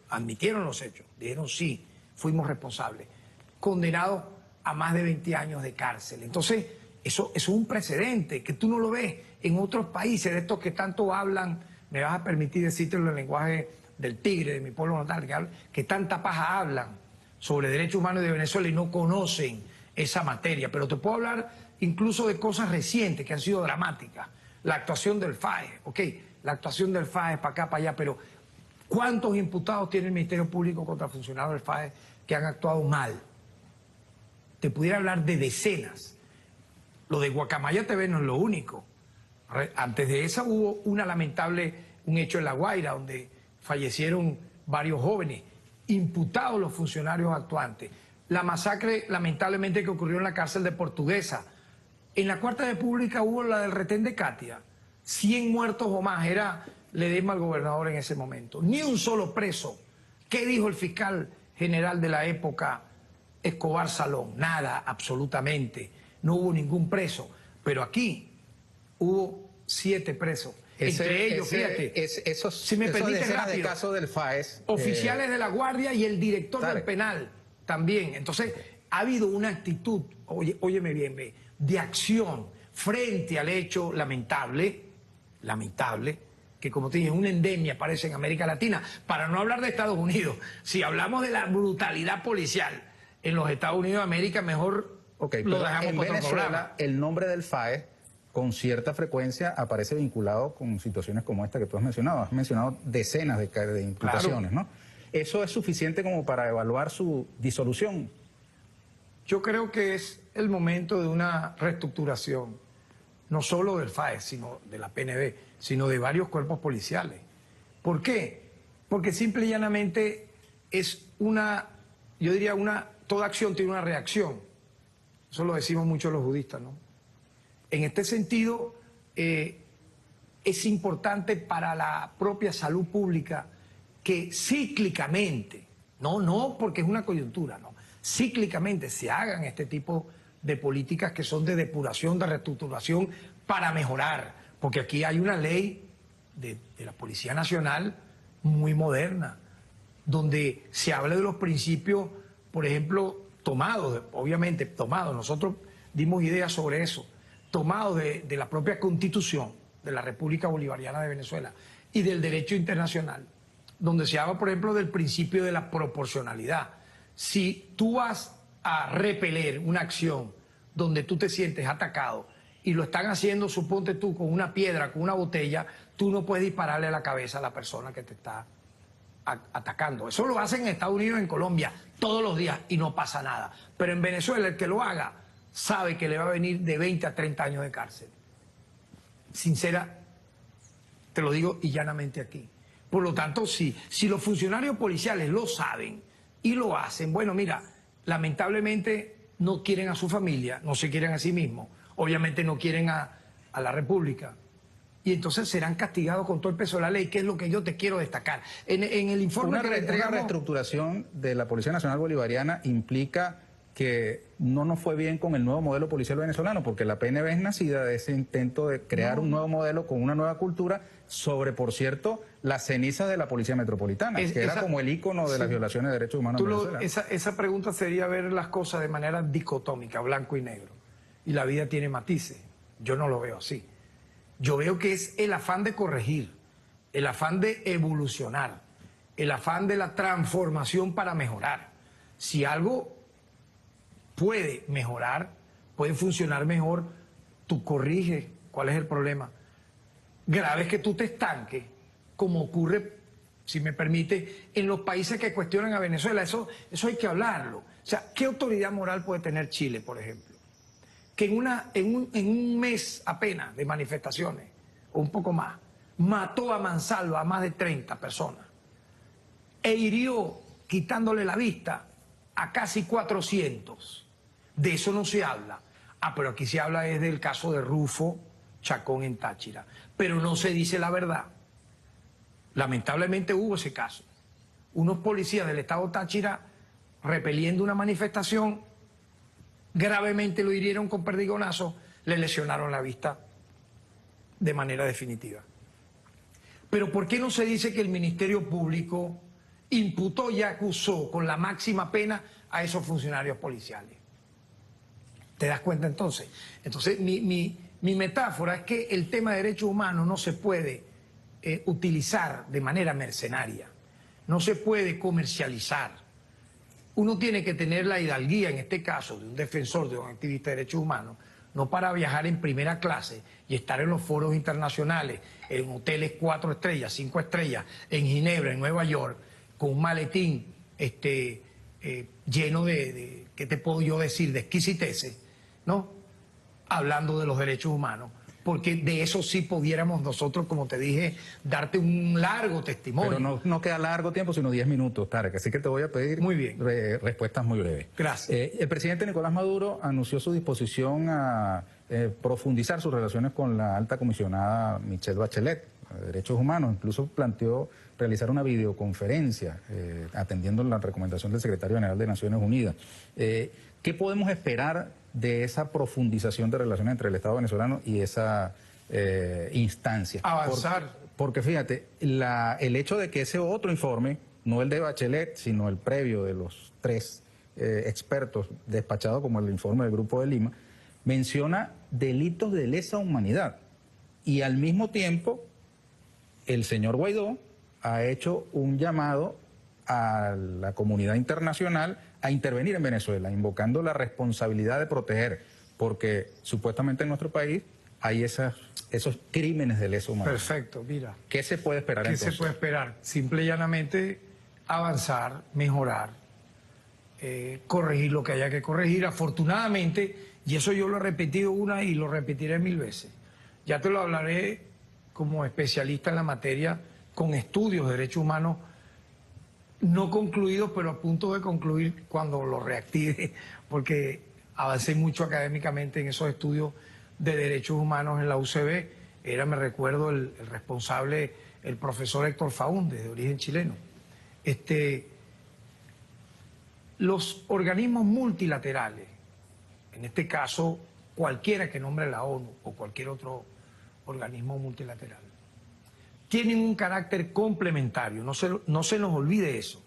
dijeron sí, fuimos responsables, condenados a más de 20 años de cárcel. Entonces, eso es un precedente que tú no lo ves en otros países, de estos que tanto hablan, me vas a permitir decirte en el lenguaje del tigre, de mi pueblo natal, que tanta paja hablan sobre derechos humanos de Venezuela y no conocen esa materia. Pero te puedo hablar incluso de cosas recientes que han sido dramáticas. La actuación del FAE, ok, la actuación del FAE para acá, para allá, pero ¿cuántos imputados tiene el Ministerio Público contra funcionarios del FAE que han actuado mal? Te pudiera hablar de decenas. Lo de Guacamaya TV no es lo único. Antes de esa hubo un hecho en La Guaira, donde fallecieron varios jóvenes, imputados los funcionarios actuantes. La masacre, lamentablemente, que ocurrió en la cárcel de Portuguesa. En la Cuarta República hubo la del retén de Katia. 100 muertos o más, era Ledesma el gobernador en ese momento. Ni un solo preso. ¿Qué dijo el fiscal general de la época, Escobar Salón? Nada, absolutamente. No hubo ningún preso. Pero aquí hubo 7 presos. Entre ellos, fíjate, si me permites rápido, de caso del FAES, oficiales de la Guardia y el director del penal también. Entonces, ha habido una actitud, óyeme bien, de acción frente al hecho lamentable, que como te dije, es una endemia, parece, en América Latina. Para no hablar de Estados Unidos, si hablamos de la brutalidad policial en los Estados Unidos de América, mejor lo dejamos en para otro Venezuela, programa. el nombre del FAES con cierta frecuencia aparece vinculado con situaciones como esta que tú has mencionado. Has mencionado decenas de imputaciones, claro, ¿no? ¿Eso es suficiente como para evaluar su disolución? Yo creo que es el momento de una reestructuración, no solo del FAES, sino de la PNB, sino de varios cuerpos policiales. ¿Por qué? Porque simple y llanamente es yo diría toda acción tiene una reacción. Eso lo decimos mucho los judistas, ¿no? En este sentido, es importante para la propia salud pública que cíclicamente, no porque es una coyuntura, no, cíclicamente se hagan este tipo de políticas que son de depuración, de reestructuración para mejorar, porque aquí hay una ley de la Policía Nacional muy moderna, donde se habla de los principios, por ejemplo, obviamente tomados, nosotros dimos ideas sobre eso, tomados de la propia Constitución de la República Bolivariana de Venezuela y del derecho internacional, donde se habla, por ejemplo, del principio de la proporcionalidad. Si tú vas a repeler una acción donde tú te sientes atacado y lo están haciendo, suponte tú, con una piedra, con una botella, tú no puedes dispararle a la cabeza a la persona que te está atacando. Eso lo hacen en Estados Unidos, en Colombia, todos los días y no pasa nada. Pero en Venezuela el que lo haga sabe que le va a venir de 20 a 30 años de cárcel. Sincera, te lo digo y llanamente aquí. Por lo tanto, si los funcionarios policiales lo saben y lo hacen, bueno, mira, lamentablemente no quieren a su familia, no se quieren a sí mismos, obviamente no quieren a la República. Y entonces serán castigados con todo el peso de la ley, que es lo que yo te quiero destacar. En el informe Una reestructuración de la Policía Nacional Bolivariana implica que no nos fue bien con el nuevo modelo policial venezolano, porque la PNV es nacida de ese intento de crear un nuevo modelo con una nueva cultura sobre, por cierto, las cenizas de la Policía Metropolitana, que era como el ícono de las violaciones de derechos humanos en Venezuela. Esa pregunta sería ver las cosas de manera dicotómica, blanco y negro. Y la vida tiene matices. Yo no lo veo así. Yo veo que es el afán de corregir, el afán de evolucionar, el afán de la transformación para mejorar. Si algo puede mejorar, puede funcionar mejor, tú corriges. ¿Cuál es el problema? Grave es que tú te estanques, como ocurre, si me permite, en los países que cuestionan a Venezuela. Eso hay que hablarlo. O sea, ¿qué autoridad moral puede tener Chile, por ejemplo? Que en un mes apenas de manifestaciones, o un poco más, mató a mansalva a más de 30 personas e hirió, quitándole la vista, a casi 400. De eso no se habla. Pero aquí se habla es del caso de Rufo Chacón en Táchira. Pero no se dice la verdad. Lamentablemente hubo ese caso. Unos policías del estado Táchira, repeliendo una manifestación, gravemente lo hirieron con perdigonazo, le lesionaron la vista de manera definitiva. Pero ¿por qué no se dice que el Ministerio Público imputó y acusó con la máxima pena a esos funcionarios policiales? ¿Te das cuenta entonces? Entonces mi metáfora es que el tema de derechos humanos no se puede utilizar de manera mercenaria, no se puede comercializar. Uno tiene que tener la hidalguía, en este caso, de un defensor, de un activista de derechos humanos, no para viajar en primera clase y estar en los foros internacionales, en hoteles 4 estrellas, 5 estrellas, en Ginebra, en Nueva York, con un maletín lleno de, ¿qué te puedo yo decir?, de exquisiteces, ¿no? Hablando de los derechos humanos, porque de eso sí pudiéramos nosotros, como te dije, darte un largo testimonio. Pero no queda largo tiempo, sino 10 minutos, Tarek, así que te voy a pedir muy bien. Respuestas muy breves. Gracias. El presidente Nicolás Maduro anunció su disposición a profundizar sus relaciones con la alta comisionada Michelle Bachelet de Derechos Humanos. Incluso planteó realizar una videoconferencia atendiendo la recomendación del secretario general de Naciones Unidas. ¿Qué podemos esperar de esa profundización de relaciones entre el Estado venezolano y esa instancia? Avanzar. Porque fíjate, el hecho de que ese otro informe, no el de Bachelet, sino el previo de los 3 expertos despachados como el informe del Grupo de Lima, menciona delitos de lesa humanidad. Y al mismo tiempo, el señor Guaidó ha hecho un llamado a la comunidad internacional a intervenir en Venezuela, invocando la responsabilidad de proteger, porque supuestamente en nuestro país hay esos crímenes de lesa humanidad. Perfecto, mira. ¿Qué se puede esperar entonces? ¿Qué se puede esperar? Simple y llanamente avanzar, mejorar, corregir lo que haya que corregir. Afortunadamente, y eso yo lo he repetido una y lo repetiré 1000 veces, ya te lo hablaré como especialista en la materia, con estudios de derechos humanos no concluidos, pero a punto de concluir cuando lo reactive, porque avancé mucho académicamente en esos estudios de derechos humanos en la UCB. Me recuerdo, el responsable, el profesor Héctor Faúndez, de origen chileno. Los organismos multilaterales, en este caso cualquiera que nombre la ONU o cualquier otro organismo multilateral, tienen un carácter complementario, no se nos olvide eso,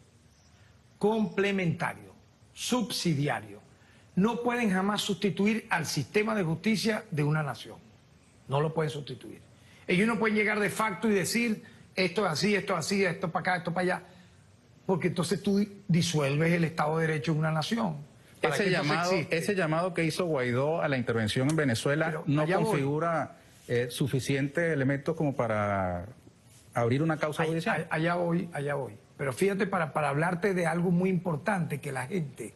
complementario, subsidiario. No pueden jamás sustituir al sistema de justicia de una nación, no lo pueden sustituir. Ellos no pueden llegar de facto y decir esto es así, esto para acá, esto para allá, porque entonces tú disuelves el Estado de Derecho de una nación. Ese llamado que hizo Guaidó a la intervención en Venezuela, pero no configura suficientes elementos como para abrir una causa judicial. Allá voy. Pero fíjate, para hablarte de algo muy importante que la gente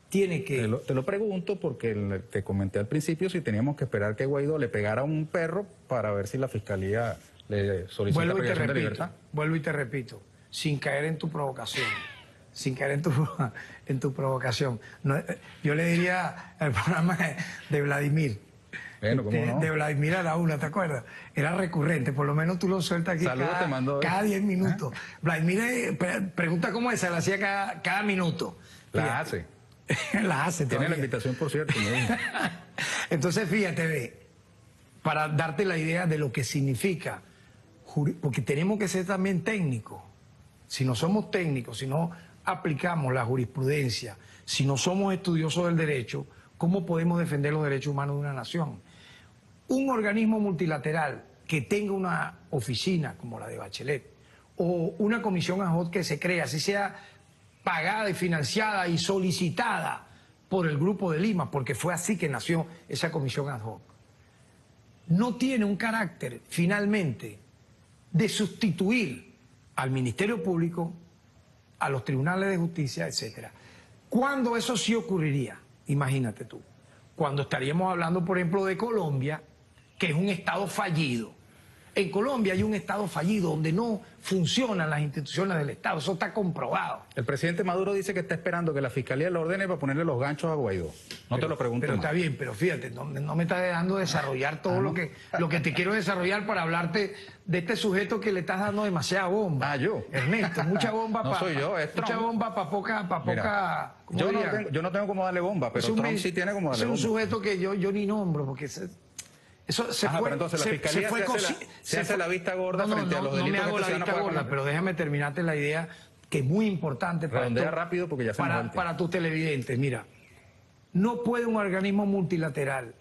tiene que... Te lo pregunto porque te comenté al principio si teníamos que esperar que Guaidó le pegara a un perro para ver si la fiscalía le solicita privación de libertad. Vuelvo y te repito, sin caer en tu provocación. Sin caer en tu provocación. No, yo le diría al programa de Vladimir. Bueno, ¿cómo no? De Vladimir a la una, ¿te acuerdas? Era recurrente, por lo menos tú lo sueltas aquí cada 10 minutos. Vladimir pregunta cómo es, se la hacía cada minuto. La hace. La hace Tiene la todavía. invitación, por cierto. me dijo. Entonces, fíjate, ve, para darte la idea de lo que significa, porque tenemos que ser también técnicos. Si no somos técnicos, si no aplicamos la jurisprudencia, si no somos estudiosos del derecho, ¿cómo podemos defender los derechos humanos de una nación? Un organismo multilateral que tenga una oficina como la de Bachelet o una comisión ad hoc que se crea, así sea pagada y financiada y solicitada por el Grupo de Lima, porque fue así que nació esa comisión ad hoc, no tiene un carácter finalmente de sustituir al Ministerio Público, a los tribunales de justicia, etcétera. ¿Cuándo eso sí ocurriría? Imagínate tú. Cuando estaríamos hablando, por ejemplo, de Colombia, que es un Estado fallido. En Colombia hay un Estado fallido donde no funcionan las instituciones del Estado. Eso está comprobado. El presidente Maduro dice que está esperando que la fiscalía lo ordene para ponerle los ganchos a Guaidó. No te lo pregunto. Pero está bien, pero fíjate, no me estás dejando desarrollar todo lo que te quiero desarrollar para hablarte de este sujeto que le estás dando demasiada bomba. Ah, yo. Ernesto, mucha bomba No para... soy yo, es Trump. Mucha bomba para poca... Mira, yo no tengo cómo darle bomba, pero Trump sí tiene cómo darle bomba. Es un sujeto que yo ni nombro, porque... Eso se fue, pero entonces la fiscalía se hace la vista gorda frente a los delitos. No me hago la vista gorda, pero déjame terminarte la idea que es muy importante rápido porque ya se para tus televidentes. Mira, no puede un organismo multilateral,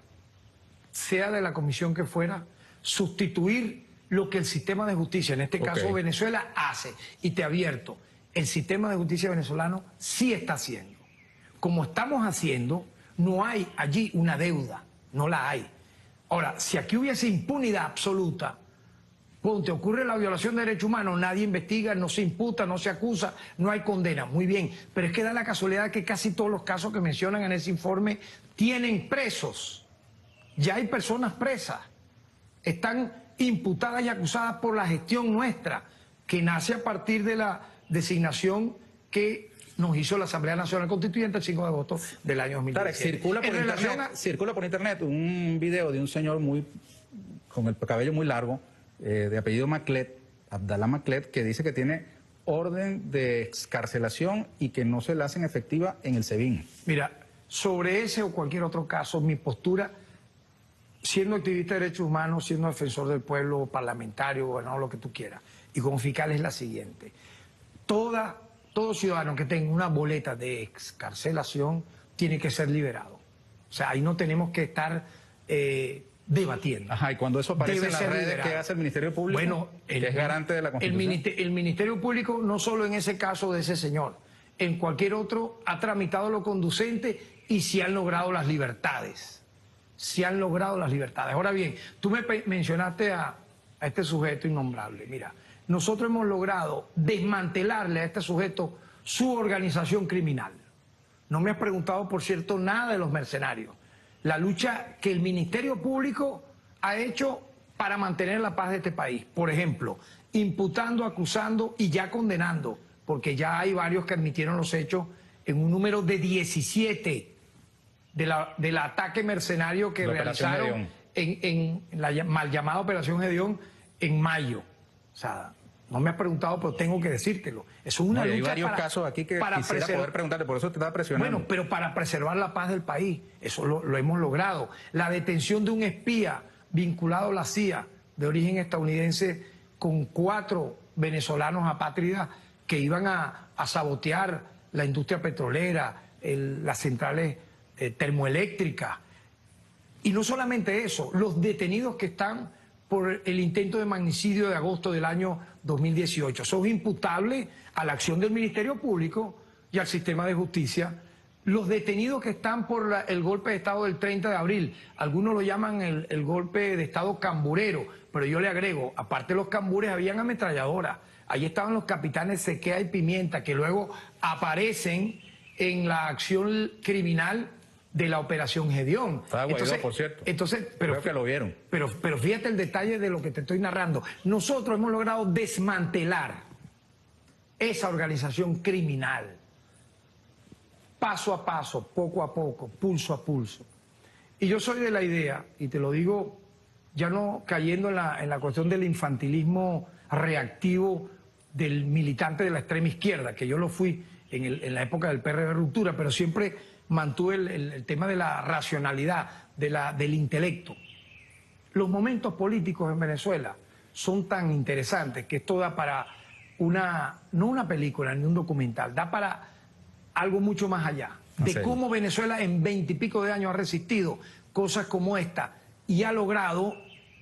sea de la comisión que fuera, sustituir lo que el sistema de justicia, en este caso Venezuela, hace. Y te advierto, el sistema de justicia venezolano sí está haciendo. Como estamos haciendo, no hay allí una deuda, no la hay. Ahora, si aquí hubiese impunidad absoluta, ponte, ocurre la violación de derechos humanos, nadie investiga, no se imputa, no se acusa, no hay condena, muy bien. Pero es que da la casualidad que casi todos los casos que mencionan en ese informe tienen presos. Ya hay personas presas. Están imputadas y acusadas por la gestión nuestra, que nace a partir de la designación que nos hizo la Asamblea Nacional Constituyente el 5 de agosto del año 2017. Circula por internet un video de un señor con el cabello muy largo, de apellido Maclet, Abdalá Maclet, que dice que tiene orden de excarcelación y que no se la hacen efectiva en el SEBIN. Mira, sobre ese o cualquier otro caso, mi postura, siendo activista de derechos humanos, siendo defensor del pueblo, parlamentario, gobernador, lo que tú quieras, y como fiscal es la siguiente. Todo ciudadano que tenga una boleta de excarcelación tiene que ser liberado. O sea, ahí no tenemos que estar debatiendo. Ajá, y cuando eso aparece en las redes, ¿qué hace el Ministerio Público? Bueno, que es garante de la Constitución. El Ministerio Público, no solo en ese caso de ese señor, en cualquier otro, ha tramitado lo conducente y se han logrado las libertades. Se han logrado las libertades. Ahora bien, tú me mencionaste a este sujeto innombrable. Mira, nosotros hemos logrado desmantelarle a este sujeto su organización criminal. No me has preguntado, por cierto, nada de los mercenarios. La lucha que el Ministerio Público ha hecho para mantener la paz de este país. Por ejemplo, imputando, acusando y ya condenando, porque ya hay varios que admitieron los hechos en un número de 17 del ataque mercenario que realizaron en la mal llamada Operación Gedeón en mayo. O sea, no me has preguntado, pero tengo que decírtelo. Eso es una lucha. Hay varios casos aquí que quisiera poder preguntarte, por eso te estaba presionando. Bueno, pero para preservar la paz del país, eso lo hemos logrado. La detención de un espía vinculado a la CIA, de origen estadounidense, con 4 venezolanos apátridas que iban a sabotear la industria petrolera, las centrales termoeléctricas. Y no solamente eso, los detenidos que están por el intento de magnicidio de agosto del año 2018. Son imputables a la acción del Ministerio Público y al sistema de justicia. Los detenidos que están por el golpe de Estado del 30 de abril, algunos lo llaman el golpe de Estado camburero, pero yo le agrego, aparte de los cambures, habían ametralladoras. Ahí estaban los capitanes Sequea y Pimienta, que luego aparecen en la acción criminal de la Operación Gedeón. Estaba Guaidó, por cierto. Creo que lo vieron. Pero fíjate el detalle de lo que te estoy narrando. Nosotros hemos logrado desmantelar esa organización criminal, paso a paso, poco a poco, pulso a pulso. Y yo soy de la idea, y te lo digo ya no cayendo en la cuestión del infantilismo reactivo del militante de la extrema izquierda, que yo lo fui en la época del PRD de ruptura, pero siempre mantuve el tema de la racionalidad, del intelecto. Los momentos políticos en Venezuela son tan interesantes que esto da para no una película ni un documental, da para algo mucho más allá, de cómo Venezuela en 20 y pico de años ha resistido cosas como esta y ha logrado,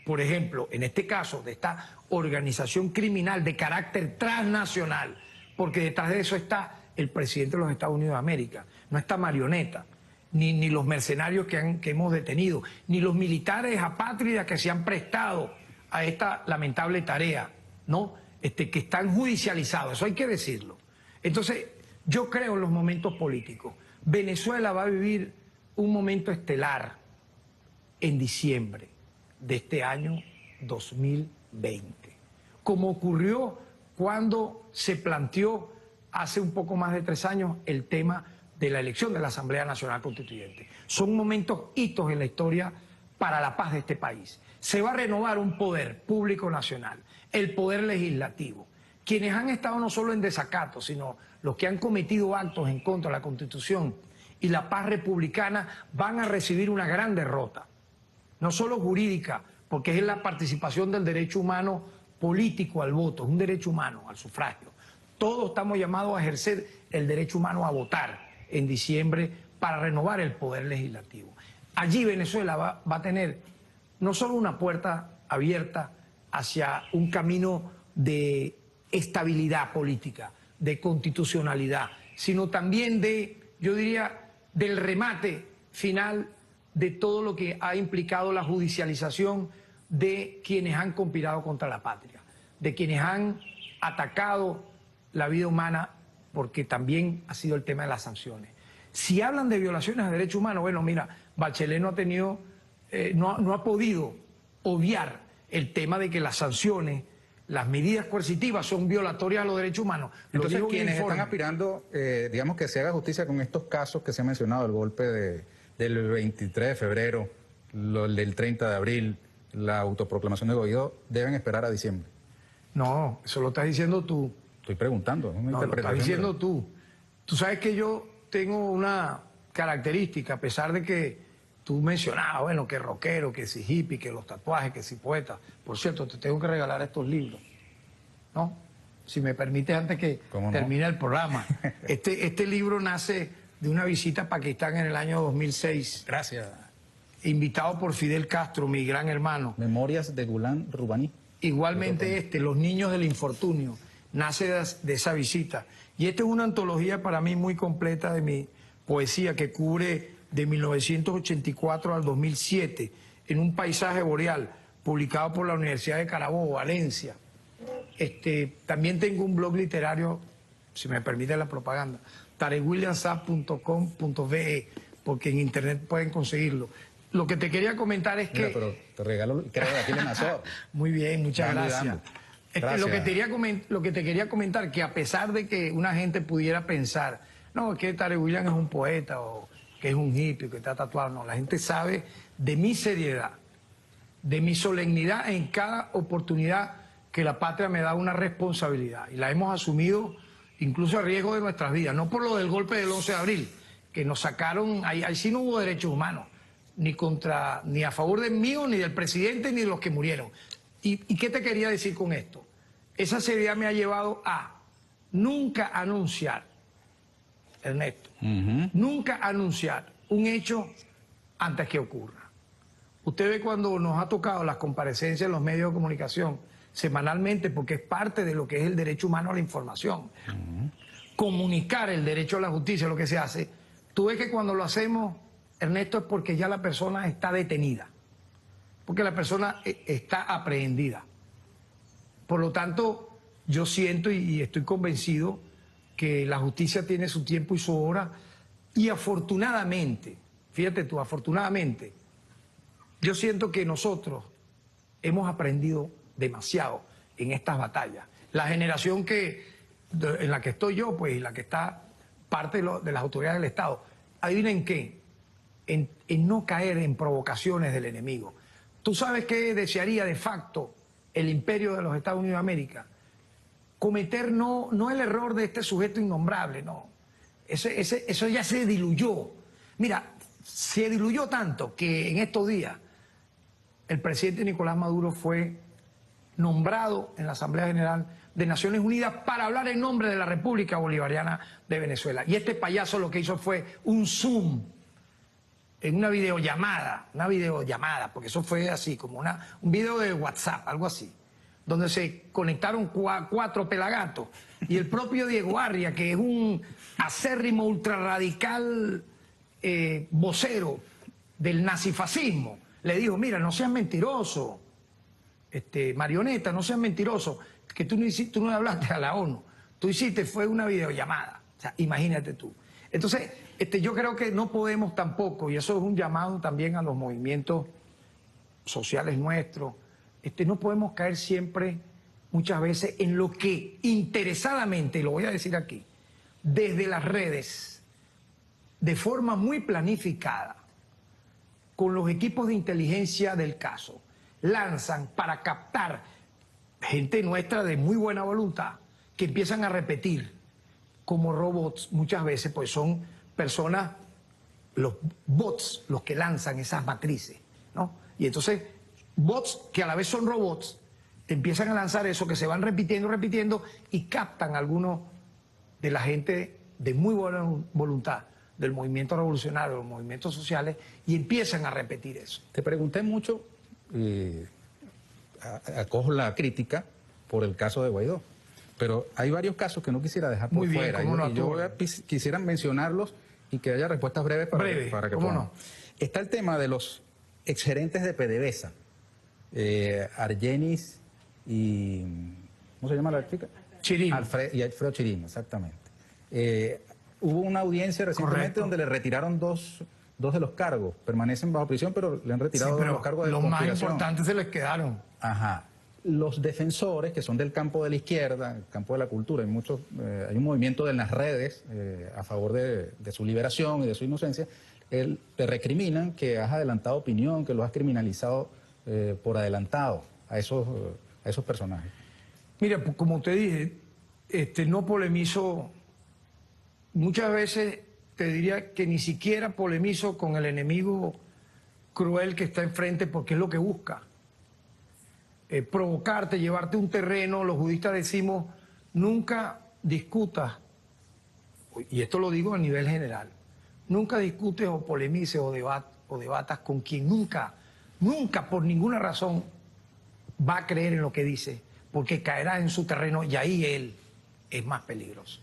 por ejemplo, en este caso de esta organización criminal de carácter transnacional, porque detrás de eso está el presidente de los Estados Unidos de América, no está marioneta, ni los mercenarios que hemos detenido, ni los militares apátridas que se han prestado a esta lamentable tarea, ¿no? Que están judicializados, eso hay que decirlo. Entonces, yo creo en los momentos políticos. Venezuela va a vivir un momento estelar en diciembre de este año 2020, como ocurrió cuando se planteó hace un poco más de 3 años el tema de la elección de la Asamblea Nacional Constituyente. Son momentos, hitos en la historia para la paz de este país. Se va a renovar un poder público nacional, el poder legislativo. Quienes han estado no solo en desacato, sino los que han cometido actos en contra de la Constitución y la paz republicana van a recibir una gran derrota, no solo jurídica, porque es la participación del derecho humano político al voto, es un derecho humano al sufragio. Todos estamos llamados a ejercer el derecho humano a votar en diciembre para renovar el poder legislativo. Allí Venezuela va a tener no solo una puerta abierta hacia un camino de estabilidad política, de constitucionalidad, sino también yo diría, del remate final de todo lo que ha implicado la judicialización de quienes han conspirado contra la patria, de quienes han atacado la vida humana, porque también ha sido el tema de las sanciones. Si hablan de violaciones de derechos humanos, bueno, mira, Bachelet no ha tenido, no ha podido obviar el tema de que las sanciones, las medidas coercitivas son violatorias a los derechos humanos. Entonces, quienes están aspirando, digamos, que se haga justicia con estos casos que se ha mencionado, el golpe del 23 de febrero, el del 30 de abril, la autoproclamación de Guaidó, deben esperar a diciembre. No, eso lo estás diciendo tú. Estoy preguntando, ¿no? No, lo estás diciendo tú. Tú sabes que yo tengo una característica, a pesar de que tú mencionabas, bueno, que rockero, que si hippie, que los tatuajes, que si poeta. Por cierto, te tengo que regalar estos libros, ¿no? Si me permites, antes que termine el programa. Este libro nace de una visita a Pakistán en el año 2006. Gracias. Invitado por Fidel Castro, mi gran hermano. Memorias de Ghulam Rubani. Igualmente Los niños del infortunio, nace de esa visita. Y esta es una antología para mí muy completa de mi poesía que cubre de 1984 al 2007 en un paisaje boreal, publicado por la Universidad de Carabobo, Valencia. También tengo un blog literario, si me permite la propaganda, tarekwilliamsaab.com.be, porque en internet pueden conseguirlo. Lo que te quería comentar es que... Pero te regalo, creo que aquí le nació. Muy bien, muchas gracias. Lo que te quería comentar, que a pesar de que una gente pudiera pensar, no, que Tarek William es un poeta o que es un hippie, que está tatuado, no, la gente sabe de mi seriedad, de mi solemnidad en cada oportunidad que la patria me da una responsabilidad y la hemos asumido incluso a riesgo de nuestras vidas, no por lo del golpe del 11 de abril, que nos sacaron, ahí sí no hubo derechos humanos, ni a favor del mío, ni del presidente, ni de los que murieron. ¿Y qué te quería decir con esto? Esa seriedad me ha llevado a nunca anunciar, Ernesto, nunca anunciar un hecho antes que ocurra. Usted ve cuando nos ha tocado las comparecencias en los medios de comunicación semanalmente, porque es parte de lo que es el derecho humano a la información. Comunicar el derecho a la justicia, lo que se hace. Tú ves que cuando lo hacemos, Ernesto, es porque ya la persona está detenida, porque la persona está aprehendida. Por lo tanto, yo siento y estoy convencido que la justicia tiene su tiempo y su hora, y afortunadamente, fíjate tú, afortunadamente, yo siento que nosotros hemos aprendido demasiado en estas batallas. La generación en la que estoy yo, pues, y la que está parte de las autoridades del Estado, adivinen qué, en no caer en provocaciones del enemigo. ¿Tú sabes qué desearía de facto el imperio de los Estados Unidos de América? Cometer no el error de este sujeto innombrable, no. Eso ya se diluyó. Mira, se diluyó tanto que en estos días el presidente Nicolás Maduro fue nombrado en la Asamblea General de Naciones Unidas para hablar en nombre de la República Bolivariana de Venezuela. Y este payaso lo que hizo fue un Zoom en una videollamada, porque eso fue así, como un video de WhatsApp, algo así, donde se conectaron cuatro pelagatos. Y el propio Diego Arria, que es un acérrimo ultrarradical vocero del nazifascismo, le dijo, mira, no seas mentiroso, marioneta, no seas mentiroso, que tú no hablaste a la ONU, tú hiciste fue una videollamada. O sea, imagínate tú. Entonces, yo creo que no podemos tampoco, y eso es un llamado también a los movimientos sociales nuestros, no podemos caer siempre, muchas veces, en lo que interesadamente, y lo voy a decir aquí, desde las redes, de forma muy planificada, con los equipos de inteligencia del caso, lanzan para captar gente nuestra de muy buena voluntad, que empiezan a repetir como robots muchas veces, pues son personas, los bots, los que lanzan esas matrices, ¿no? Y entonces, bots que a la vez son robots, empiezan a lanzar eso, que se van repitiendo, y captan a algunos de la gente de muy buena voluntad, del movimiento revolucionario, de los movimientos sociales, y empiezan a repetir eso. Te pregunté mucho, acojo la crítica por el caso de Guaidó, pero hay varios casos que no quisiera dejar por fuera. Yo quisiera mencionarlos y que haya respuestas breves para que ¿cómo podamos. no? Está el tema de los exgerentes de PDVSA, Argenis y... ¿cómo se llama la chica? Chirino. Alfredo Chirino, exactamente. Hubo una audiencia recientemente donde le retiraron dos de los cargos. Permanecen bajo prisión, pero le han retirado los cargos de conspiración. Los más importantes se les quedaron. Ajá. Los defensores, que son del campo de la izquierda, el campo de la cultura, hay un movimiento en las redes a favor de su liberación y de su inocencia, te recriminan que has adelantado opinión, que lo has criminalizado por adelantado a esos personajes. Mira, como te dije, no polemizo, muchas veces te diría que ni siquiera polemizo con el enemigo cruel que está enfrente, porque es lo que busca. Provocarte, llevarte un terreno. Los judistas decimos, nunca discutas, y esto lo digo a nivel general, nunca discutes o polemices o debatas con quien nunca por ninguna razón va a creer en lo que dice, porque caerá en su terreno y ahí él es más peligroso.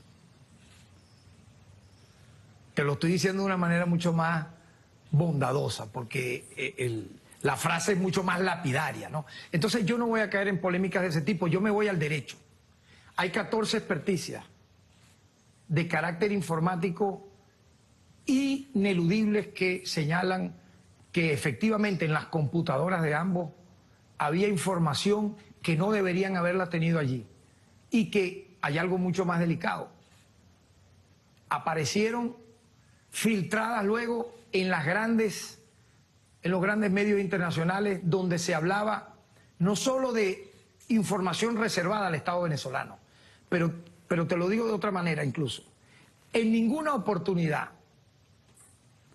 Te lo estoy diciendo de una manera mucho más bondadosa, porque la frase es mucho más lapidaria, ¿no? Entonces yo no voy a caer en polémicas de ese tipo, yo me voy al derecho. Hay 14 experticias de carácter informático ineludibles que señalan que efectivamente en las computadoras de ambos había información que no deberían haberla tenido allí, y que hay algo mucho más delicado. Aparecieron filtradas luego en los grandes medios internacionales, donde se hablaba no solo de información reservada al Estado venezolano, pero te lo digo de otra manera incluso. En ninguna oportunidad,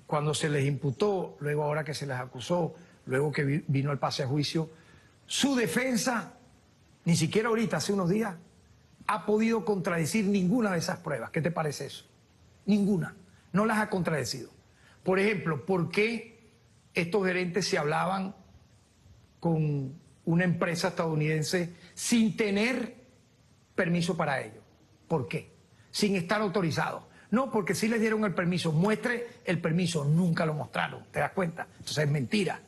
cuando se les imputó, luego ahora que se les acusó, luego que vino el pase a juicio, su defensa, ni siquiera ahorita, hace unos días, ha podido contradecir ninguna de esas pruebas. ¿Qué te parece eso? Ninguna. No las ha contradecido. Por ejemplo, ¿por qué estos gerentes se hablaban con una empresa estadounidense sin tener permiso para ello? ¿Por qué? Sin estar autorizados. No, porque sí les dieron el permiso. Muestre el permiso. Nunca lo mostraron. ¿Te das cuenta? Entonces es mentira.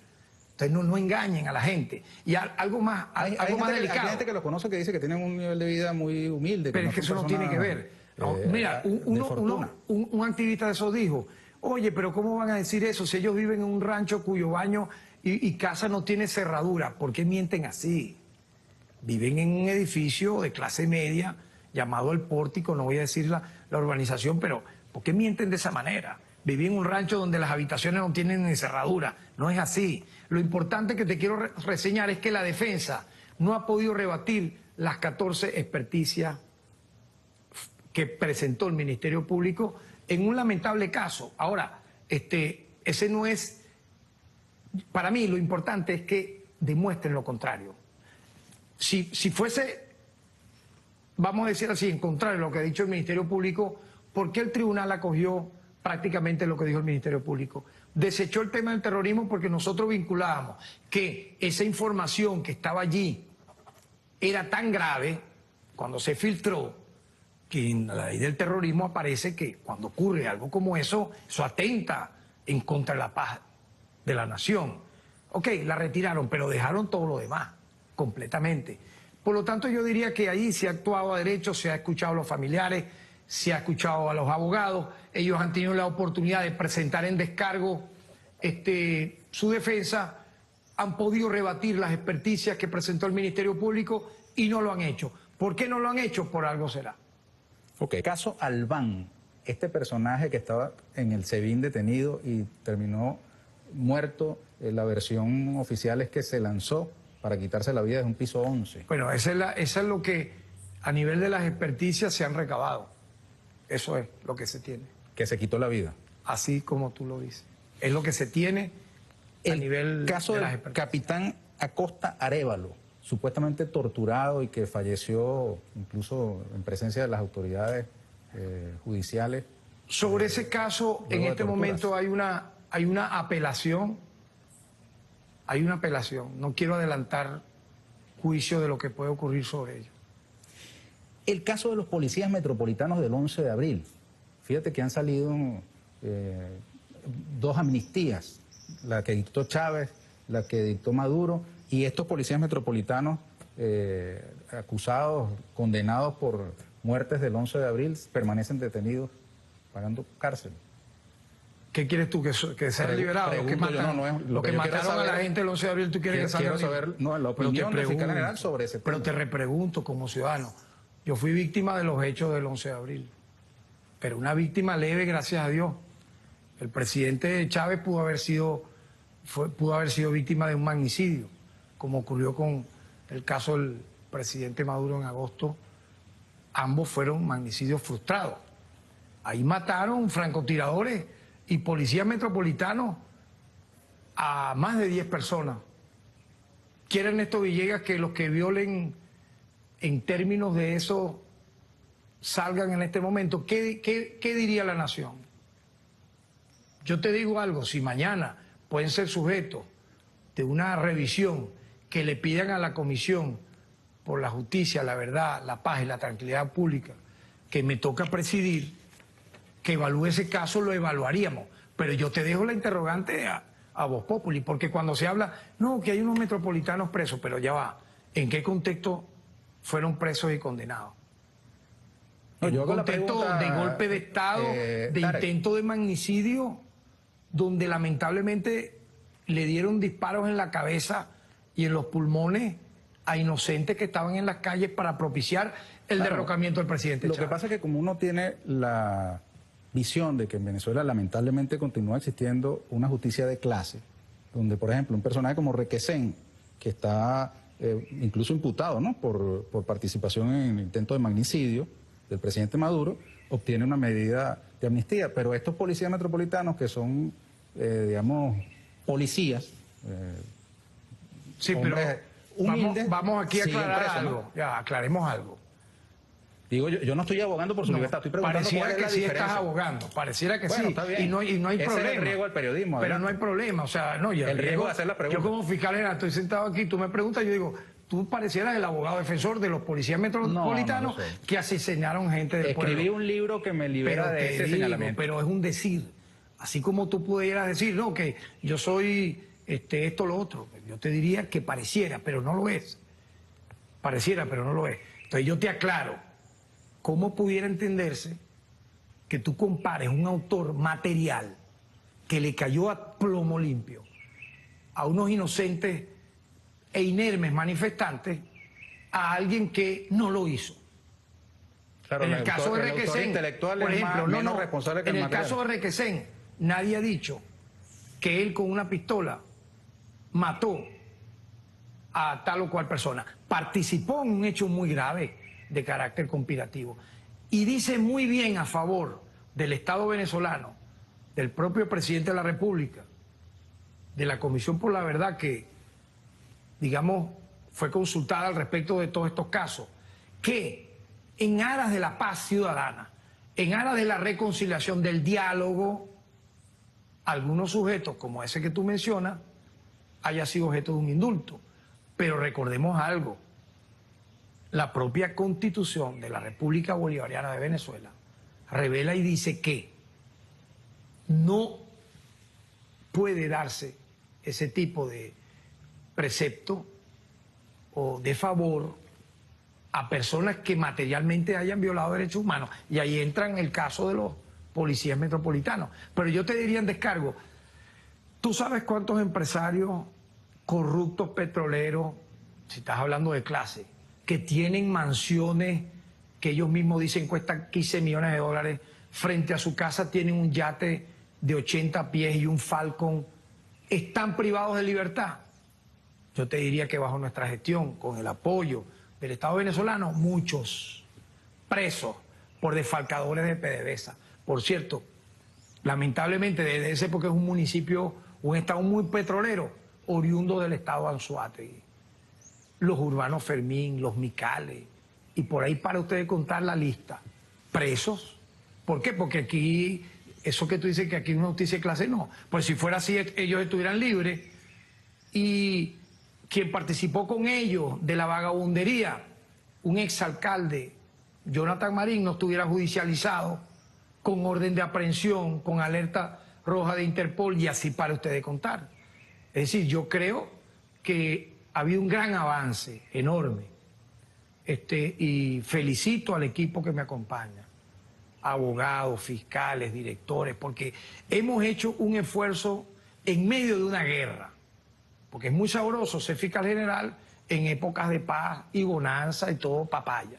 Entonces no engañen a la gente. Y algo más, algo más delicado. Hay gente que lo conoce que dice que tienen un nivel de vida muy humilde. Pero es que eso no tiene que ver. No, mira, un activista de eso dijo, oye, pero ¿cómo van a decir eso si ellos viven en un rancho cuyo baño y casa no tiene cerradura? ¿Por qué mienten así? Viven en un edificio de clase media llamado El Pórtico, no voy a decir la urbanización, pero ¿por qué mienten de esa manera? Viví en un rancho donde las habitaciones no tienen ni cerradura. No es así. Lo importante que te quiero reseñar es que la defensa no ha podido rebatir las 14 experticias que presentó el Ministerio Público en un lamentable caso. Ahora, ese no es, para mí lo importante es que demuestren lo contrario. Si fuese, vamos a decir así, en contrario a lo que ha dicho el Ministerio Público, ¿por qué el tribunal acogió prácticamente lo que dijo el Ministerio Público? Desechó el tema del terrorismo porque nosotros vinculábamos que esa información que estaba allí era tan grave cuando se filtró, que en la ley del terrorismo aparece que cuando ocurre algo como eso atenta en contra de la paz de la nación. Ok, la retiraron, pero dejaron todo lo demás, completamente. Por lo tanto, yo diría que ahí se ha actuado a derecho, se ha escuchado a los familiares, se ha escuchado a los abogados, ellos han tenido la oportunidad de presentar en descargo su defensa, han podido rebatir las experticias que presentó el Ministerio Público y no lo han hecho. ¿Por qué no lo han hecho? Por algo será. Ok, caso Albán, este personaje que estaba en el SEBIN detenido y terminó muerto, la versión oficial es que se lanzó para quitarse la vida desde un piso 11. Bueno, esa es lo que a nivel de las experticias se han recabado. Eso es lo que se tiene. Que se quitó la vida. Así como tú lo dices. Es lo que se tiene a nivel caso de las del experticias. capitán Acosta Arévalo, supuestamente torturado y que falleció incluso en presencia de las autoridades judiciales. Sobre ese caso, en este momento hay una apelación. Hay una apelación. No quiero adelantar juicio de lo que puede ocurrir sobre ello. El caso de los policías metropolitanos del 11 de abril. Fíjate que han salido dos amnistías, la que dictó Chávez, la que dictó Maduro, y estos policías metropolitanos acusados, condenados por muertes del 11 de abril, permanecen detenidos pagando cárcel. ¿Qué quieres tú? ¿Que sean liberados? Los que mataron a la gente el 11 de abril, ¿tú quieres que salgan libres? Quiero saber la opinión del fiscal general sobre ese tema. Pero te repregunto como ciudadano. Yo fui víctima de los hechos del 11 de abril, pero una víctima leve, gracias a Dios. El presidente Chávez pudo haber sido víctima de un magnicidio, como ocurrió con el caso del presidente Maduro en agosto. Ambos fueron magnicidios frustrados. Ahí mataron francotiradores y policías metropolitanos a más de 10 personas. ¿Quiere Ernesto Villegas que los que violen en términos de eso salgan en este momento? ¿Qué diría la nación? Yo te digo algo, si mañana pueden ser sujetos de una revisión que le pidan a la Comisión por la Justicia, la Verdad, la Paz y la Tranquilidad Pública, que me toca presidir, que evalúe ese caso, lo evaluaríamos. Pero yo te dejo la interrogante a Voz Populi, porque cuando se habla, no, que hay unos metropolitanos presos, pero ya va, ¿en qué contexto fueron presos y condenados? En un contexto de golpe de Estado, de intento de magnicidio, donde lamentablemente le dieron disparos en la cabeza y en los pulmones a inocentes que estaban en las calles para propiciar el derrocamiento del presidente Chávez. Lo que pasa es que como uno tiene la visión de que en Venezuela lamentablemente continúa existiendo una justicia de clase, donde por ejemplo un personaje como Requesén, que está incluso imputado, ¿no?, por participación en el intento de magnicidio del presidente Maduro, obtiene una medida de amnistía. Pero estos policías metropolitanos que son, digamos, policías, sí, pero humildes, vamos aquí a aclarar presos, algo, ¿no? Ya, aclaremos algo. Digo, yo no estoy abogando por su libertad, estoy preguntando pareciera cuál es que la sí diferencia. estás abogando, pareciera que Bueno, sí, está bien. y no hay Ese problema. es el riesgo del periodismo. Pero Adelante. no hay problema, o sea, no, el riesgo de hacer la pregunta. Yo como fiscal estoy sentado aquí, tú me preguntas, yo digo, tú parecieras el abogado defensor de los policías metropolitanos no que asesinaron gente del pueblo. Escribí un libro que me libera Pero de te ese digo, señalamiento. pero es un decir, así como tú pudieras decir, no, que yo soy esto, lo otro, yo te diría que pareciera, pero no lo es. Pareciera, pero no lo es. Entonces yo te aclaro, ¿cómo pudiera entenderse que tú compares un autor material que le cayó a plomo limpio a unos inocentes e inermes manifestantes a alguien que no lo hizo? Claro, En el caso de Requesén, intelectual por es ejemplo, menos responsable que en el el material. caso de Requesén, nadie ha dicho que él con una pistola mató a tal o cual persona. Participó en un hecho muy grave de carácter conspirativo. Y dice muy bien a favor del Estado venezolano del propio presidente de la República, de la Comisión por la Verdad que, digamos, fue consultada al respecto de todos estos casos, que en aras de la paz ciudadana, en aras de la reconciliación, del diálogo, algunos sujetos, como ese que tú mencionas, haya sido objeto de un indulto. Pero recordemos algo, la propia Constitución de la República Bolivariana de Venezuela revela y dice que no puede darse ese tipo de precepto o de favor a personas que materialmente hayan violado derechos humanos. Y ahí entra en el caso de los policías metropolitanos. Pero yo te diría en descargo, ¿tú sabes cuántos empresarios corruptos petroleros, si estás hablando de clase, que tienen mansiones que ellos mismos dicen cuestan 15 millones de dólares, frente a su casa tienen un yate de 80 pies y un Falcon, están privados de libertad? Yo te diría que bajo nuestra gestión, con el apoyo del Estado venezolano, muchos presos por defalcadores de PDVSA. Por cierto, lamentablemente desde ese, porque es un municipio, un estado muy petrolero, oriundo del estado Anzoátegui. Los Urbanos Fermín, los Micales, y por ahí para ustedes contar la lista. Presos. ¿Por qué? Porque aquí, eso que tú dices que aquí es una justicia de clase, no. Pues si fuera así, ellos estuvieran libres. Y quien participó con ellos de la vagabundería, un exalcalde, Jonathan Marín, no estuviera judicializado con orden de aprehensión, con alerta roja de Interpol, y así para ustedes contar. Es decir, yo creo que ha habido un gran avance, enorme, y felicito al equipo que me acompaña, abogados, fiscales, directores, porque hemos hecho un esfuerzo en medio de una guerra, porque es muy sabroso ser fiscal general en épocas de paz y bonanza y todo papaya,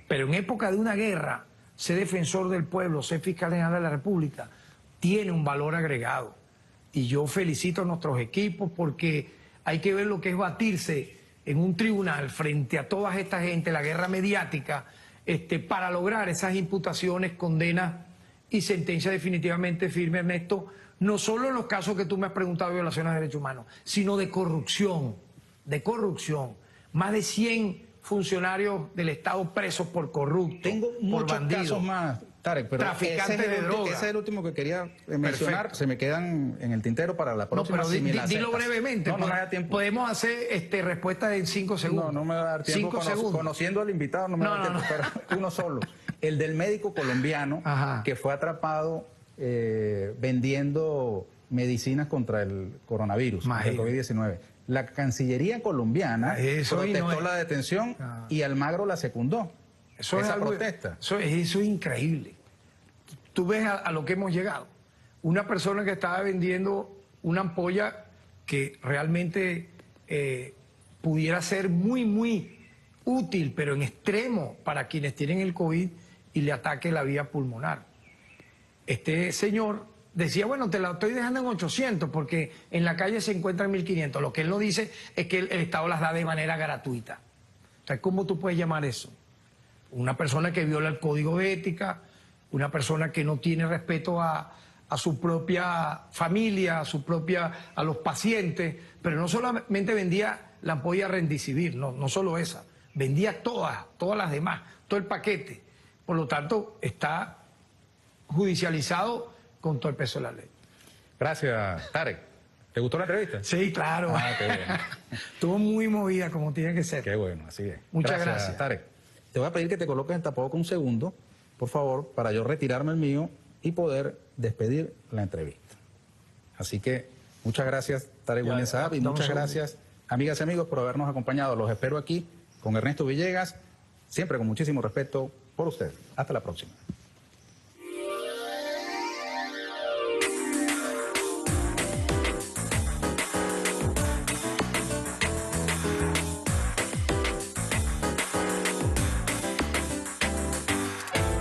pero en época de una guerra, ser defensor del pueblo, ser fiscal general de la República, tiene un valor agregado. Y yo felicito a nuestros equipos porque hay que ver lo que es batirse en un tribunal frente a toda esta gente, la guerra mediática, para lograr esas imputaciones, condenas y sentencias definitivamente firmes, Ernesto, no solo en los casos que tú me has preguntado de violaciones de derechos humanos, sino de corrupción, de corrupción. Más de 100 funcionarios del Estado presos por corruptos, Tengo muchos por bandidos, casos más, Tarek, pero traficantes de droga. ese es el último que quería mencionar. Perfecto. Se me quedan en el tintero para la próxima. No, pero si dilo brevemente. No me da tiempo. Podemos hacer respuesta en 5 segundos. No me va a dar tiempo. 5 segundos. Conociendo al invitado no me va a dar tiempo, pero uno solo. El del médico colombiano que fue atrapado vendiendo medicinas contra el coronavirus, el COVID-19. La Cancillería colombiana protestó la detención y Almagro la secundó. Esa protesta. Eso es increíble. Tú ves a lo que hemos llegado. Una persona que estaba vendiendo una ampolla que realmente pudiera ser muy, muy útil, pero en extremo para quienes tienen el COVID y le ataque la vía pulmonar. Este señor decía, bueno, te la estoy dejando en 800 porque en la calle se encuentra en 1500. Lo que él no dice es que el Estado las da de manera gratuita. Entonces, ¿cómo tú puedes llamar eso? Una persona que viola el código de ética, una persona que no tiene respeto a su propia familia, a los pacientes, pero no solamente vendía la ampolla Remdesivir, no solo esa, vendía todas las demás, todo el paquete. Por lo tanto, está judicializado con todo el peso de la ley. Gracias, Tarek. ¿Te gustó la entrevista? Sí, claro. Qué bueno. Estuvo muy movida, como tiene que ser. Qué bueno, así es. Muchas gracias. Tarek. Te voy a pedir que te coloques el tapabocas un segundo, por favor, para yo retirarme el mío y poder despedir la entrevista. Así que muchas gracias, Tarek William Saab, y muchas gracias, amigas y amigos, por habernos acompañado. Los espero aquí con Ernesto Villegas, siempre con muchísimo respeto por ustedes. Hasta la próxima.